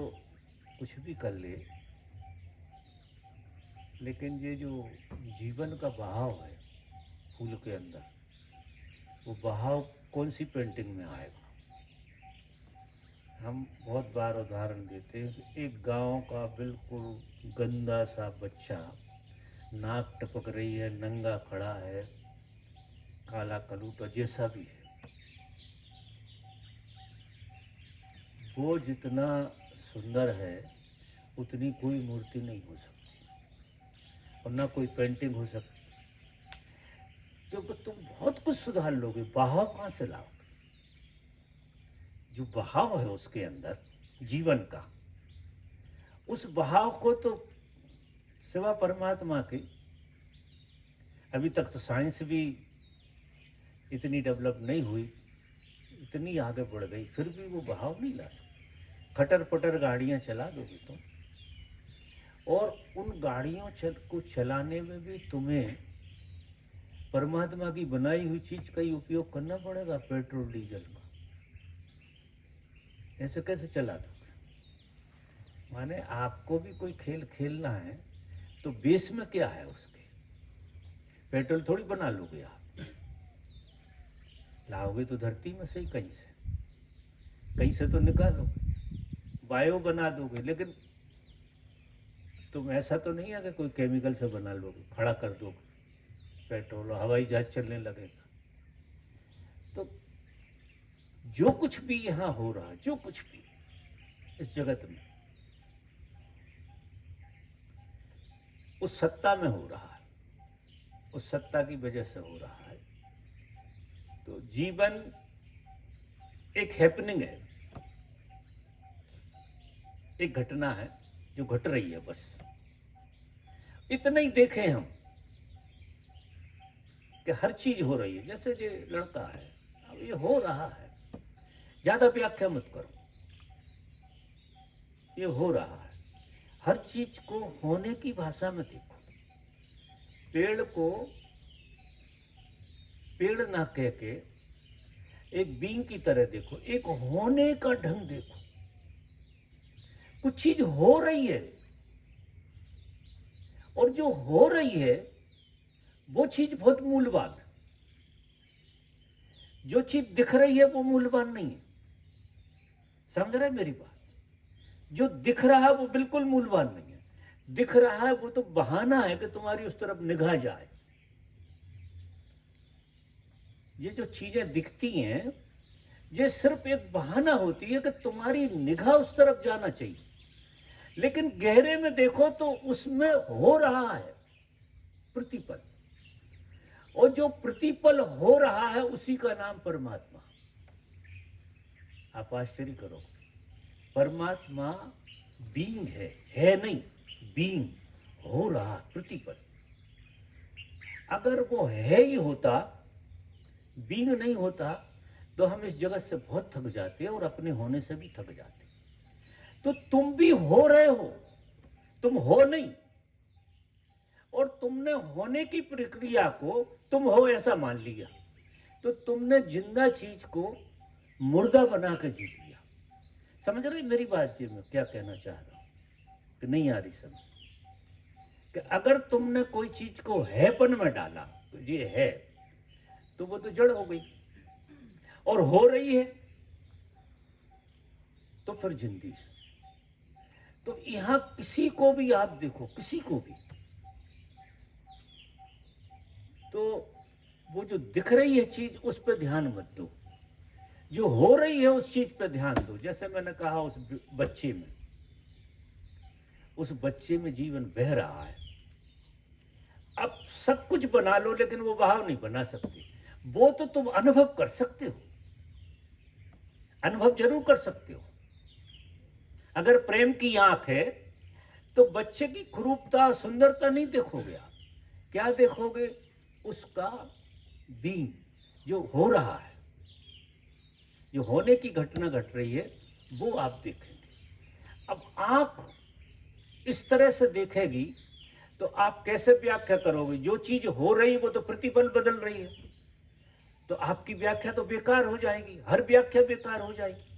कुछ भी कर ले, लेकिन ये जो जीवन का बहाव है फूल के अंदर, वो बहाव कौन सी पेंटिंग में आएगा? हम बहुत बार उदाहरण देते हैं कि एक गांव का बिल्कुल गंदा सा बच्चा, नाक टपक रही है, नंगा खड़ा है, काला कलूटा जैसा भी है, वो जितना सुंदर है उतनी कोई मूर्ति नहीं हो सकती और ना कोई पेंटिंग हो सकती, क्योंकि तुम बहुत कुछ सुधार लोगे, बहाव कहाँ से लाओगे? जो बहाव है उसके अंदर जीवन का, उस बहाव को तो सिवा परमात्मा के, अभी तक तो साइंस भी इतनी डेवलप नहीं हुई, इतनी आगे बढ़ गई, फिर भी वो बहाव नहीं ला सकती। खटर पटर गाड़ियां चला दोगे तुम, और उन गाड़ियों को चलाने में भी तुम्हें परमात्मा की बनाई हुई चीज का ही उपयोग करना पड़ेगा, पेट्रोल डीजल का। ऐसे कैसे चला दोगे? माने आपको भी कोई खेल खेलना है तो बेस में क्या है उसके? पेट्रोल थोड़ी बना लोगे आप, लाओगे तो धरती में से ही, कहीं से तो निकालोगे, बायो बना दोगे, लेकिन तुम ऐसा तो नहीं है कि कोई केमिकल से बना लोगे, खड़ा कर दोगे पेट्रोल और हवाई जहाज चलने लगेगा। तो जो कुछ भी यहाँ हो रहा, जो कुछ भी इस जगत में, उस सत्ता में हो रहा है, उस सत्ता की वजह से हो रहा है। तो जीवन एक हैपनिंग है, एक घटना है जो घट रही है, बस इतना ही देखें हम कि हर चीज हो रही है। जैसे ये लड़का है, अब ये हो रहा है, ज्यादा व्याख्या मत करो, ये हो रहा है। हर चीज को होने की भाषा में देखो। पेड़ को पेड़ ना कह के एक बींग की तरह देखो, एक होने का ढंग देखो। कुछ चीज हो रही है, और जो हो रही है वो चीज बहुत मूल्यवान है। जो चीज दिख रही है वो मूल्यवान नहीं है। समझ रहे मेरी बात? जो दिख रहा है वो बिल्कुल मूल्यवान नहीं है। दिख रहा है वो तो बहाना है कि तुम्हारी उस तरफ निगाह जाए। ये जो चीजें दिखती हैं, ये सिर्फ एक बहाना होती है कि तुम्हारी निगाह उस तरफ जाना चाहिए, लेकिन गहरे में देखो तो उसमें हो रहा है प्रतिपल, और जो प्रतिपल हो रहा है उसी का नाम परमात्मा। आप आश्चर्य करो, परमात्मा बीइंग है नहीं, बीइंग हो रहा प्रतिपल। अगर वो है ही होता, बीइंग नहीं होता, तो हम इस जगत से बहुत थक जाते और अपने होने से भी थक जाते। तो तुम भी हो रहे हो, तुम हो नहीं, और तुमने होने की प्रक्रिया को तुम हो ऐसा मान लिया, तो तुमने जिंदा चीज को मुर्दा बना के जी लिया। समझ रहे मेरी बात? जी मैं क्या कहना चाह रहा हूं कि नहीं आ रही समझ? कि अगर तुमने कोई चीज को हैपन में डाला, तो ये है, तो वो तो जड़ हो गई, और हो रही है तो फिर जिंदी है। तो यहां किसी को भी आप देखो, किसी को भी, तो वो जो दिख रही है चीज उस पर ध्यान मत दो, जो हो रही है उस चीज पर ध्यान दो। जैसे मैंने कहा उस बच्चे में जीवन बह रहा है। अब सब कुछ बना लो, लेकिन वो बहाव नहीं बना सकते। वो तो तुम अनुभव कर सकते हो, अनुभव जरूर कर सकते हो। अगर प्रेम की आंख है तो बच्चे की कुरूपता, सुंदरता नहीं देखोगे आप। क्या देखोगे? उसका बीइंग, जो हो रहा है, जो होने की घटना घट रही है, वो आप देखेंगे। अब आंख इस तरह से देखेगी तो आप कैसे व्याख्या करोगे? जो चीज हो रही वो तो प्रतिपल बदल रही है, तो आपकी व्याख्या तो बेकार हो जाएगी, हर व्याख्या बेकार हो जाएगी।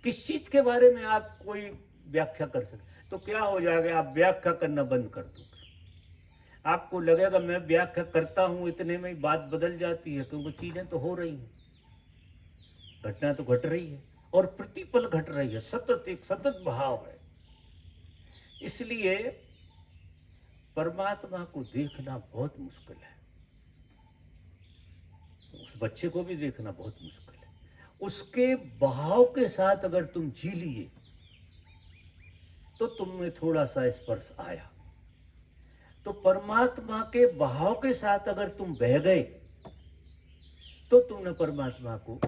किस चीज के बारे में आप कोई व्याख्या कर सकते? तो क्या हो जाएगा? आप व्याख्या करना बंद कर दोगे। आपको लगेगा मैं व्याख्या करता हूं, इतने में ही बात बदल जाती है, क्योंकि चीजें तो हो रही हैं, घटना तो घट रही है, और प्रतिपल घट रही है, सतत, एक सतत भाव है। इसलिए परमात्मा को देखना बहुत मुश्किल है, उस बच्चे को भी देखना बहुत मुश्किल है। उसके बहाव के साथ अगर तुम जी लिए तो तुमने थोड़ा सा स्पर्श आया, तो परमात्मा के बहाव के साथ अगर तुम बह गए तो तुमने परमात्मा को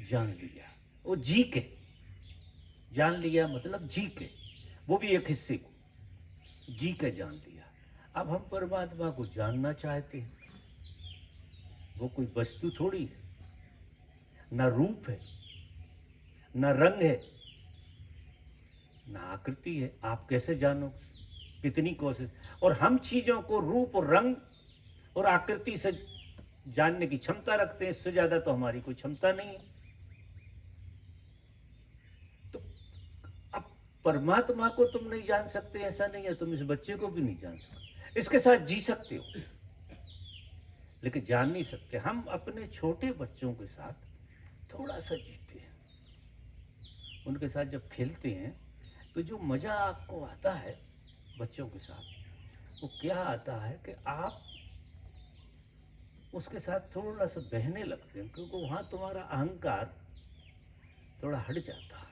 जान लिया। वो जी के जान लिया, मतलब जी के, वो भी एक हिस्से को जी के जान लिया। अब हम परमात्मा को जानना चाहते हैं। वो कोई वस्तु थोड़ी है, ना रूप है, ना रंग है, ना आकृति है। आप कैसे जानो? कितनी कोशिश। और हम चीजों को रूप और रंग और आकृति से जानने की क्षमता रखते हैं, इससे ज्यादा तो हमारी कोई क्षमता नहीं है। तो अब परमात्मा को तुम नहीं जान सकते ऐसा नहीं है, तुम इस बच्चे को भी नहीं जान सकते, इसके साथ जी सकते हो लेकिन जान नहीं सकते। हम अपने छोटे बच्चों के साथ थोड़ा सा जीते हैं, उनके साथ जब खेलते हैं तो जो मज़ा आपको आता है बच्चों के साथ, वो क्या आता है कि आप उसके साथ थोड़ा सा बहने लगते हैं, क्योंकि वहाँ तुम्हारा अहंकार थोड़ा हट जाता है,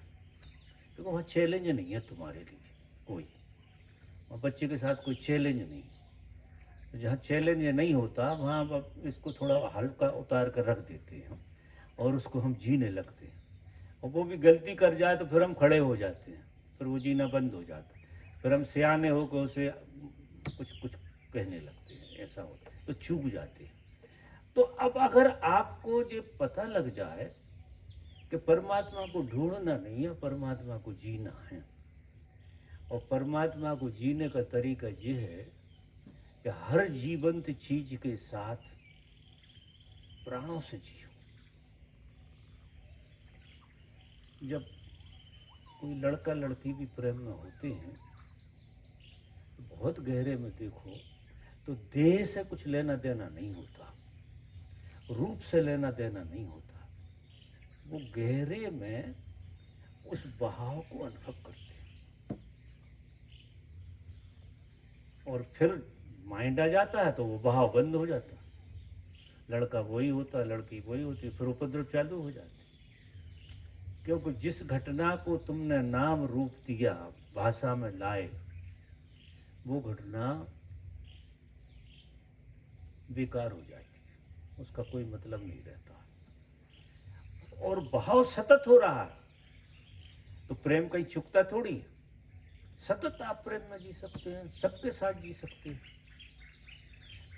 क्योंकि वहाँ चैलेंज नहीं है तुम्हारे लिए कोई, वहाँ बच्चे के साथ कोई चैलेंज नहीं। जहाँ चैलेंज नहीं होता वहाँ अब इसको थोड़ा हल्का उतार कर रख देते हैं हम, और उसको हम जीने लगते हैं, और वो भी गलती कर जाए तो फिर हम खड़े हो जाते हैं, फिर वो जीना बंद हो जाता है, फिर हम सियाने होकर उसे कुछ कुछ कहने लगते हैं, ऐसा होता है तो चूक जाते हैं। तो अब अगर आपको ये पता लग जाए कि परमात्मा को ढूंढना नहीं है, परमात्मा को जीना है, और परमात्मा को जीने का तरीका ये है कि हर जीवंत चीज के साथ प्राणों से जियो। जब कोई लड़का लड़की भी प्रेम में होते हैं तो बहुत गहरे में देखो तो देह से कुछ लेना देना नहीं होता, रूप से लेना देना नहीं होता, वो गहरे में उस बहाव को अनुभव करते हैं, और फिर माइंड आ जाता है तो वो बहाव बंद हो जाता है, लड़का वही होता, लड़की वही होती, फिर उपद्रव चालू हो जाती, क्योंकि जिस घटना को तुमने नाम रूप दिया, भाषा में लाए, वो घटना बेकार हो जाती है, उसका कोई मतलब नहीं रहता, और बहाव सतत हो रहा है तो प्रेम कहीं चुकता थोड़ी है, सतत आप प्रेम में जी सकते हैं, सबके साथ जी सकते हैं।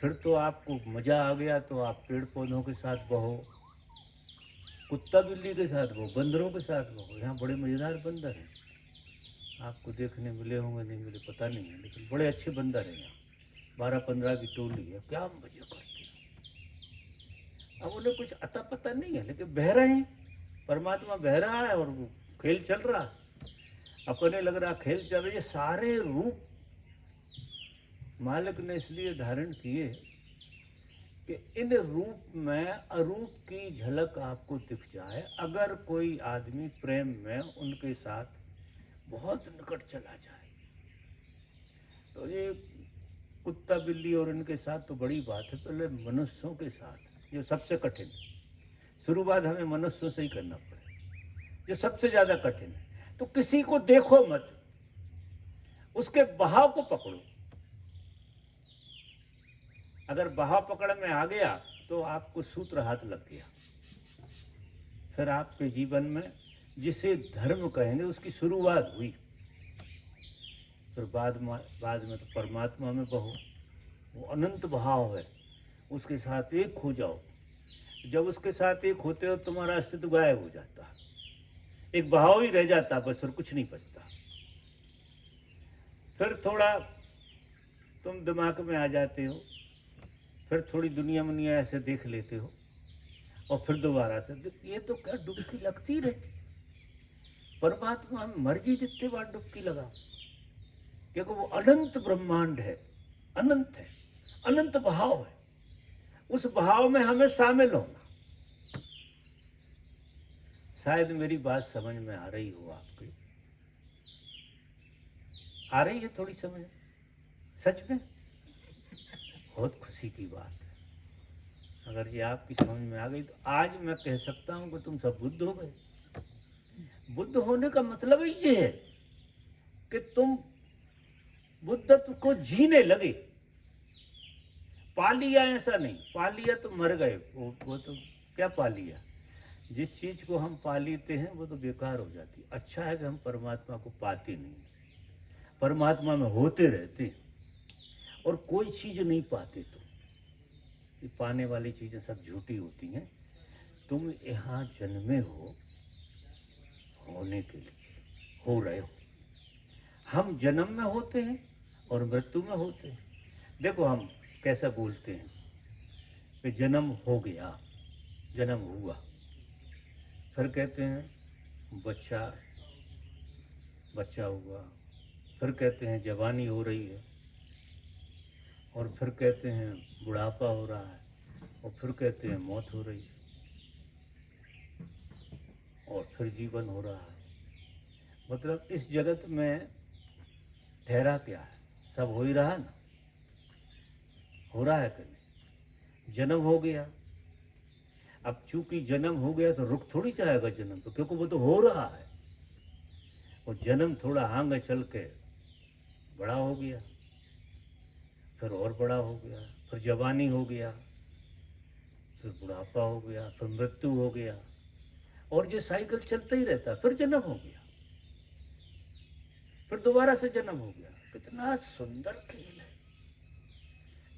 फिर तो आपको मजा आ गया तो आप पेड़ पौधों के साथ बहो, कुत्ता बिल्ली के साथ बहो, बंदरों के साथ बहो। यहाँ बड़े मजेदार बंदर हैं, आपको देखने मिले होंगे नहीं मिले पता नहीं है, लेकिन बड़े अच्छे बंदर हैं यहाँ, 12-15 की टोली है, क्या मजे करते हैं। अब उन्हें कुछ अता पता नहीं है लेकिन बह रहे हैं, परमात्मा बह रहा है और वो खेल चल रहा है, अपने लग रहा खेल चल रही है। सारे रूप मालिक ने इसलिए धारण किए कि इन रूप में अरूप की झलक आपको दिख जाए। अगर कोई आदमी प्रेम में उनके साथ बहुत निकट चला जाए तो ये कुत्ता बिल्ली और इनके साथ तो बड़ी बात है, पहले मनुष्यों के साथ जो सबसे कठिन, शुरुआत हमें मनुष्यों से ही करना पड़े, जो सबसे ज्यादा कठिन है। तो किसी को देखो मत, उसके बहाव को पकड़ो, अगर बहाव पकड़ में आ गया तो आपको सूत्र हाथ लग गया, फिर आपके जीवन में जिसे धर्म कहेंगे उसकी शुरुआत हुई। फिर बाद में तो परमात्मा में बहो, वो अनंत भाव है, उसके साथ एक हो जाओ। जब उसके साथ एक होते हो तुम्हारा अस्तित्व गायब हो जाता है, एक भाव ही रह जाता बस, और कुछ नहीं बचता। फिर थोड़ा तुम दिमाग में आ जाते हो, फिर थोड़ी दुनिया मुनिया ऐसे देख लेते हो, और फिर दोबारा से ये तो क्या डुबकी लगती रहती, परमात्मा में मर्जी जितने बार डुबकी लगा, क्योंकि वो अनंत ब्रह्मांड है, अनंत है, अनंत भाव है, उस भाव में हमें शामिल होना। शायद मेरी बात समझ में आ रही हो आपकी, आ रही है थोड़ी समझ, सच में बहुत खुशी की बात है। अगर ये आपकी समझ में आ गई तो आज मैं कह सकता हूं कि तुम सब बुद्ध हो गए। बुद्ध होने का मतलब ही ये है कि तुम बुद्धत्व को जीने लगे। पा लिया ऐसा नहीं, पा लिया तो मर गए, वो तो क्या पा लिया, जिस चीज को हम पा लेते हैं वो तो बेकार हो जाती है। अच्छा है कि हम परमात्मा को पाते नहीं, परमात्मा में होते रहते हैं, और कोई चीज नहीं पाते। तो ये पाने वाली चीजें सब झूठी होती हैं। तुम यहाँ जन्मे हो होने के लिए, हो रहे हो। हम जन्म में होते हैं और मृत्यु में होते हैं। देखो हम कैसा बोलते हैं कि जन्म हो गया, जन्म हुआ, फिर कहते हैं बच्चा बच्चा हुआ, फिर कहते हैं जवानी हो रही है, और फिर कहते हैं बुढ़ापा हो रहा है, और फिर कहते हैं मौत हो रही है, और फिर जीवन हो रहा है। मतलब इस जगत में ठहरा क्या है? सब हो ही रहा है ना, हो रहा है कि नहीं? जन्म हो गया, अब चूंकि जन्म हो गया तो रुक थोड़ी जाएगा जन्म तो, क्योंकि वो तो हो रहा है। और जन्म थोड़ा आगे चल के बड़ा हो गया, फिर और बड़ा हो गया, फिर जवानी हो गया, फिर बुढ़ापा हो गया, फिर मृत्यु हो गया, और जो साइकिल चलता ही रहता, फिर जन्म हो गया, फिर दोबारा से जन्म हो गया। कितना सुंदर खेल है।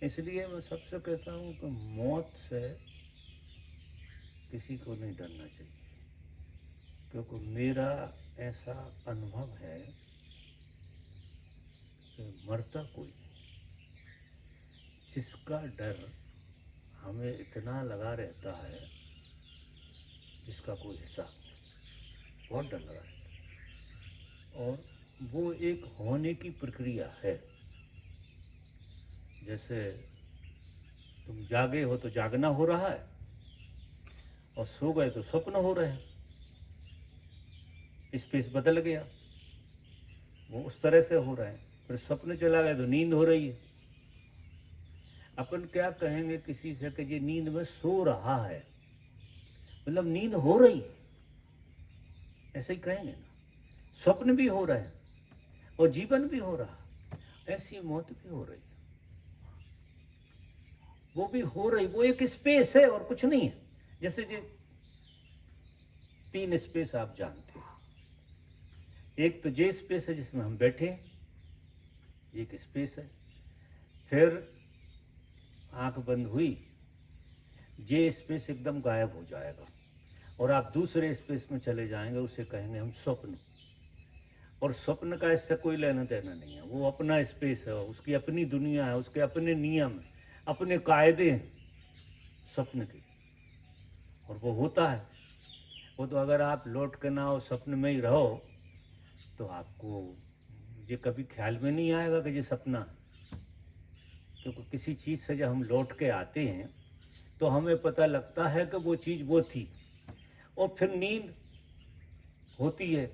इसलिए मैं सबसे कहता हूँ कि मौत से किसी को नहीं डरना चाहिए, क्योंकि मेरा ऐसा अनुभव है कि मरता कोई नहीं। जिसका डर हमें इतना लगा रहता है जिसका कोई हिसाब नहीं, बहुत डर लगा रहता है। और वो एक होने की प्रक्रिया है। जैसे तुम जागे हो तो जागना हो रहा है, और सो गए तो स्वप्न हो रहे हैं। स्पेस बदल गया, वो उस तरह से हो रहा है। फिर स्वप्न चला गया तो नींद हो रही है। अपन क्या कहेंगे किसी से कि ये नींद में सो रहा है, मतलब नींद हो रही है, ऐसे ही कहेंगे ना। स्वप्न भी हो रहा है और जीवन भी हो रहा है, ऐसी मौत भी हो रही है, वो भी हो रही। वो एक स्पेस है और कुछ नहीं है। जैसे जी 3 स्पेस आप जानते हो। एक तो जे स्पेस है जिसमें हम बैठे हैं, एक स्पेस है। फिर आंख बंद हुई, जे स्पेस एकदम गायब हो जाएगा और आप दूसरे स्पेस में चले जाएंगे, उसे कहेंगे हम स्वप्न। और स्वप्न का इससे कोई लेना देना नहीं है, वो अपना स्पेस है, उसकी अपनी दुनिया है, उसके अपने नियम, अपने कायदे हैं स्वप्न के, और वो होता है। वो तो अगर आप लौट के ना हो, स्वप्न में ही रहो, तो आपको ये कभी ख्याल में नहीं आएगा कि ये सपना है। क्योंकि किसी चीज़ से जब हम लौट के आते हैं तो हमें पता लगता है कि वो चीज़ वो थी। और फिर नींद होती है,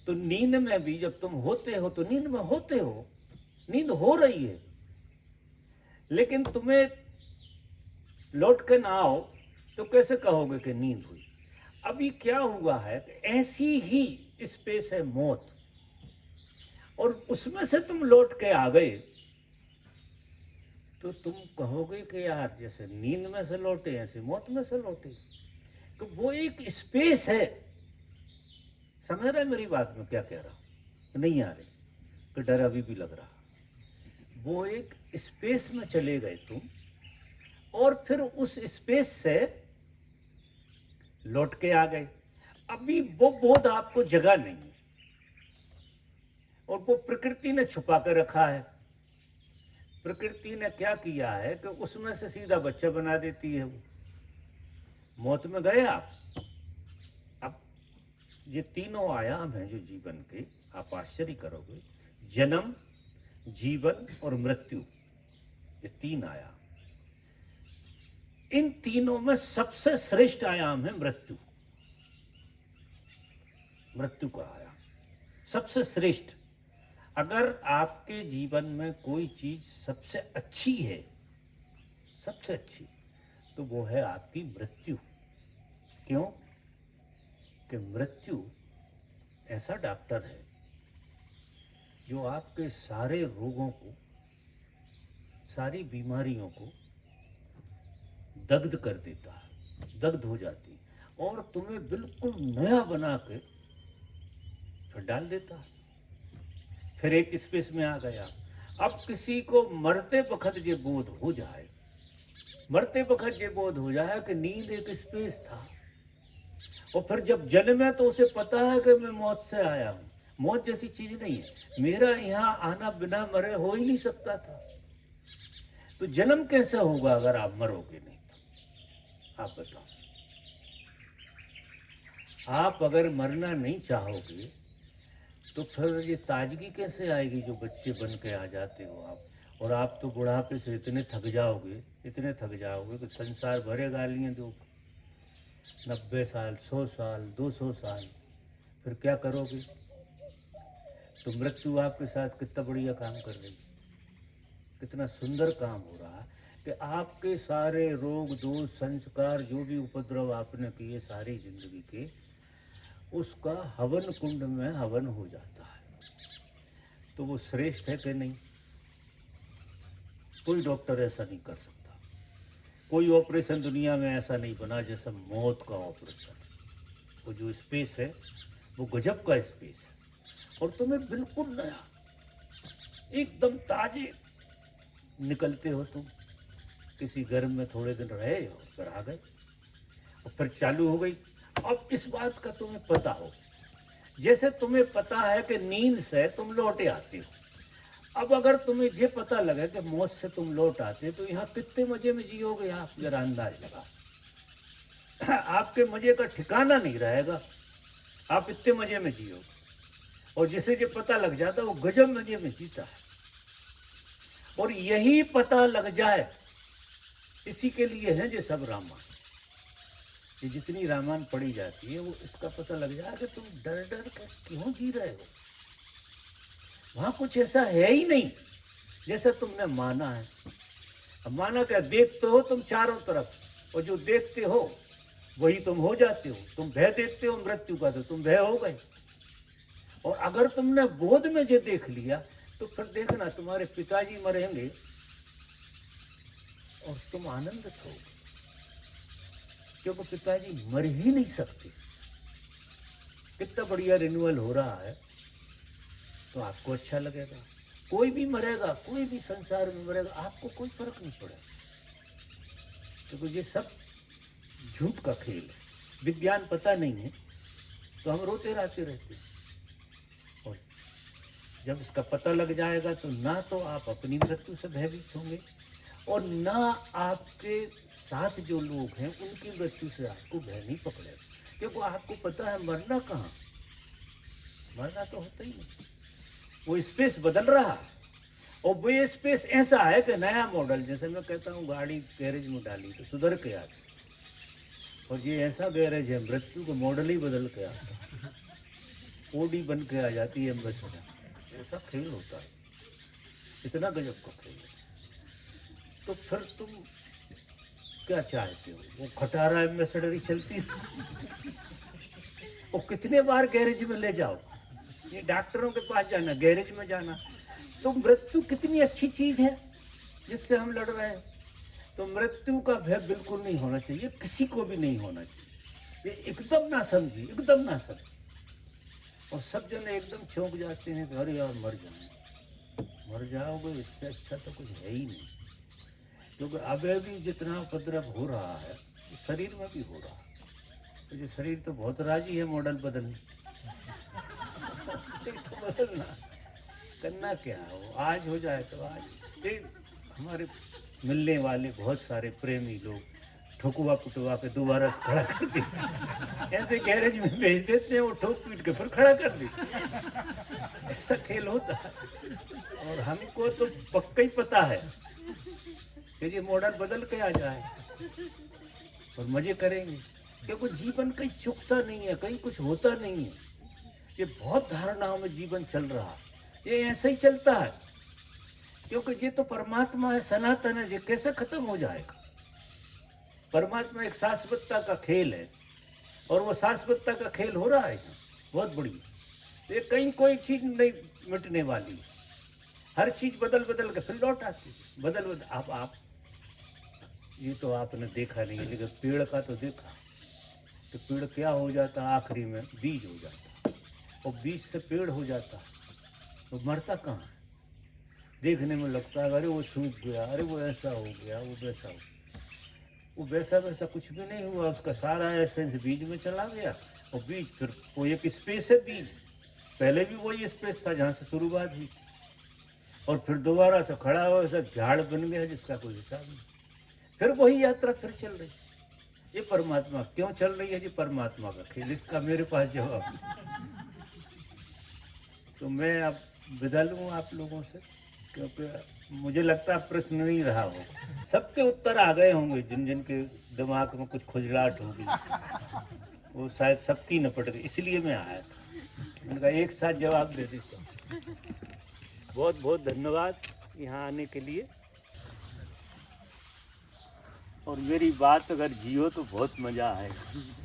तो नींद में भी जब तुम होते हो तो नींद में होते हो, नींद हो रही है, लेकिन तुम्हें लौट के ना आओ तो कैसे कहोगे कि नींद हुई? अभी क्या हुआ है कि ऐसी ही स्पेस है मौत, और उसमें से तुम लौट के आ गए तो तुम कहोगे कि यार जैसे नींद में से लौटे ऐसे मौत में से लौटे। तो वो एक स्पेस है। समझ रहे मेरी बात में क्या कह रहा हूं? नहीं आ रही कि डर अभी भी लग रहा? वो एक स्पेस में चले गए तुम, और फिर उस स्पेस से लौट के आ गए। अभी वो बोध आपको जगह नहीं है, और वो प्रकृति ने छुपा कर रखा है। प्रकृति ने क्या किया है कि उसमें से सीधा बच्चा बना देती है। वो मौत में गए आप। अब ये तीनों आयाम हैं जो जीवन के, आप आश्चर्य करोगे। जन्म, जीवन और मृत्यु, ये 3 आयाम। इन तीनों में सबसे श्रेष्ठ आयाम है मृत्यु। मृत्यु का आयाम सबसे श्रेष्ठ। अगर आपके जीवन में कोई चीज सबसे अच्छी है, सबसे अच्छी, तो वो है आपकी मृत्यु। क्यों? कि मृत्यु ऐसा डॉक्टर है जो आपके सारे रोगों को, सारी बीमारियों को दग्ध कर देता है, दग्ध हो जाती, और तुम्हें बिल्कुल नया बना के फिर डाल देता है। फिर एक स्पेस में आ गया। अब किसी को मरते वक्त ये बोध हो जाए, मरते वक्त ये बोध हो जाए कि नींद एक स्पेस था, और फिर जब जन्म है तो उसे पता है कि मैं मौत से आया हूं। मौत जैसी चीज नहीं है, मेरा यहाँ आना बिना मरे हो ही नहीं सकता था। तो जन्म कैसे होगा अगर आप मरोगे नहीं तो? आप बताओ। आप अगर मरना नहीं चाहोगे तो फिर ये ताजगी कैसे आएगी जो बच्चे बन के आ जाते हो आप? और आप तो बुढ़ापे से इतने थक जाओगे, इतने थक जाओगे कि संसार भरे गालियाँ दो। 90 साल, 100 साल, 200 साल, फिर क्या करोगे? तो मृत्यु आपके साथ कितना बढ़िया काम कर रही है, कितना सुंदर काम हो रहा है कि आपके सारे रोग दोष संस्कार जो भी उपद्रव आपने किए सारी जिंदगी के, उसका हवन कुंड में हवन हो जाता है। तो वो श्रेष्ठ है कि नहीं? कोई डॉक्टर ऐसा नहीं कर सकता, कोई ऑपरेशन दुनिया में ऐसा नहीं बना जैसा मौत का ऑपरेशन। वो जो स्पेस है वो गजब का स्पेस है, और तुम्हें बिल्कुल नया एकदम ताजे निकलते हो तुम। किसी घर में थोड़े दिन रहे और फिर आ गए और फिर चालू हो गई। अब इस बात का तुम्हें पता हो, जैसे तुम्हें पता है कि नींद से तुम लौटे आते हो। अब अगर तुम्हें ये पता लगे कि मौत से तुम लौट आते तो यहाँ कितने मजे में जियोगे आप, जरा अंदाज लगा। आपके मजे का ठिकाना नहीं रहेगा, आप इतने मजे में जियोगे। और जिसे ये पता लग जाता है वो गजब मजे में जीता है। और यही पता लग जाए, इसी के लिए है ये सब रामायण। ये जितनी रामायण पढ़ी जाती है वो इसका पता लग जाए कि तुम डर डर कर क्यों जी रहे हो। वहां कुछ ऐसा है ही नहीं जैसा तुमने माना है। अब माना क्या, देखते हो तुम चारों तरफ, और जो देखते हो वही तुम हो जाते हो। तुम भय देखते हो मृत्यु का, तो तुम भय हो गए। और अगर तुमने बोध में जो देख लिया तो फिर देखना तुम्हारे पिताजी मरेंगे और तुम आनंदित हो, क्योंकि पिताजी मर ही नहीं सकते। कितना बढ़िया रिन्यूअल हो रहा है, तो आपको अच्छा लगेगा। कोई भी मरेगा, कोई भी संसार में मरेगा, आपको कोई फर्क नहीं पड़ेगा, क्योंकि ये सब झूठ का खेल है। विज्ञान पता नहीं है तो हम रोते रहते हैं। और जब इसका पता लग जाएगा तो ना तो आप अपनी मृत्यु से भयभीत होंगे, और ना आपके साथ जो लोग हैं उनकी मृत्यु से आपको भय नहीं पकड़ेगा, क्योंकि आपको पता है मरना कहाँ, मरना तो होता ही नहीं। वो स्पेस बदल रहा है, और वो स्पेस ऐसा है कि नया मॉडल, जैसे मैं कहता हूँ गाड़ी गैरेज में डाली तो सुधर के आती, और ये ऐसा गैरेज है मृत्यु का मॉडल ही बदल के आता, ओडी बन के आ जाती है एम्बेसडर। ऐसा खेल होता है, इतना गजब का खेल है। तो फिर तुम क्या चाहते हो? वो खटारा एम्बेसडर ही चलती है। और कितने बार गैरेज में ले जाओ, ये डॉक्टरों के पास जाना, गैरेज में जाना। तो मृत्यु कितनी अच्छी चीज है जिससे हम लड़ रहे हैं। तो मृत्यु का भय बिल्कुल नहीं होना चाहिए, किसी को भी नहीं होना चाहिए। ये एकदम ना समझिए, एकदम ना समझिए। और सब जने एकदम चौंक जाते हैं कि अरे यार मर जाएंगे, मर जाओगे, इससे अच्छा तो कुछ है ही नहीं। क्योंकि अभी भी जितना उपद्रव हो रहा है तो शरीर में भी हो रहा है। तो ये शरीर तो बहुत राजी है मॉडल बदलने। तो बदलना करना क्या हो, आज हो जाए तो आज। हमारे मिलने वाले बहुत सारे प्रेमी लोग ठोकुआ पुटवा के दोबारा से खड़ा कर देते, ऐसे गैरेज में भेज देते हैं, वो ठोक पीट के फिर खड़ा कर देते। ऐसा खेल होता है। और हमको तो पक्का ही पता है कि ये मॉडल बदल के आ जाए और मजे करेंगे, क्योंकि जीवन कहीं चुकता नहीं है, कहीं कुछ होता नहीं है। ये बहुत धारणाओं में जीवन चल रहा है, ये ऐसे ही चलता है, क्योंकि ये तो परमात्मा है, सनातन है, ये कैसे खत्म हो जाएगा। परमात्मा एक शाश्वतता का खेल है, और वो शाश्वतता का खेल हो रहा है बहुत बढ़िया। ये कहीं कोई चीज नहीं मिटने वाली, हर चीज बदल बदल के फिर लौट आती है, बदल बदल। आप ये तो आपने देखा नहीं, लेकिन पेड़ का तो देखा। तो पेड़ क्या हो जाता है आखिरी में, बीज हो जाता है, और बीज से पेड़ हो जाता है। तो मरता कहाँ है? देखने में लगता है अरे वो सूख गया, अरे वो ऐसा हो गया, वो वैसा हो गया। वो वैसा वैसा कुछ भी नहीं हुआ, उसका सारा एसेंस बीज में चला गया। और बीज फिर वो एक स्पेस है, बीज पहले भी वही स्पेस था जहाँ से शुरुआत हुई, और फिर दोबारा से खड़ा हुआ ऐसा झाड़ बन गया जिसका कोई हिसाब नहीं। फिर वही यात्रा फिर चल रही। ये परमात्मा क्यों चल रही है? ये परमात्मा का खेल, इसका मेरे पास जवाब नहीं। तो मैं अब विदा लूँ आप लोगों से, क्योंकि मुझे लगता है प्रश्न नहीं रहा होगा, सबके उत्तर आ गए होंगे, जिन जिन के दिमाग में कुछ खुजलाहट होगी वो शायद सबकी निपट गई, इसलिए मैं आया था। मैंने कहा एक साथ जवाब दे देता हूँ। बहुत बहुत धन्यवाद यहाँ आने के लिए, और मेरी बात अगर जियो तो बहुत मज़ा आएगा।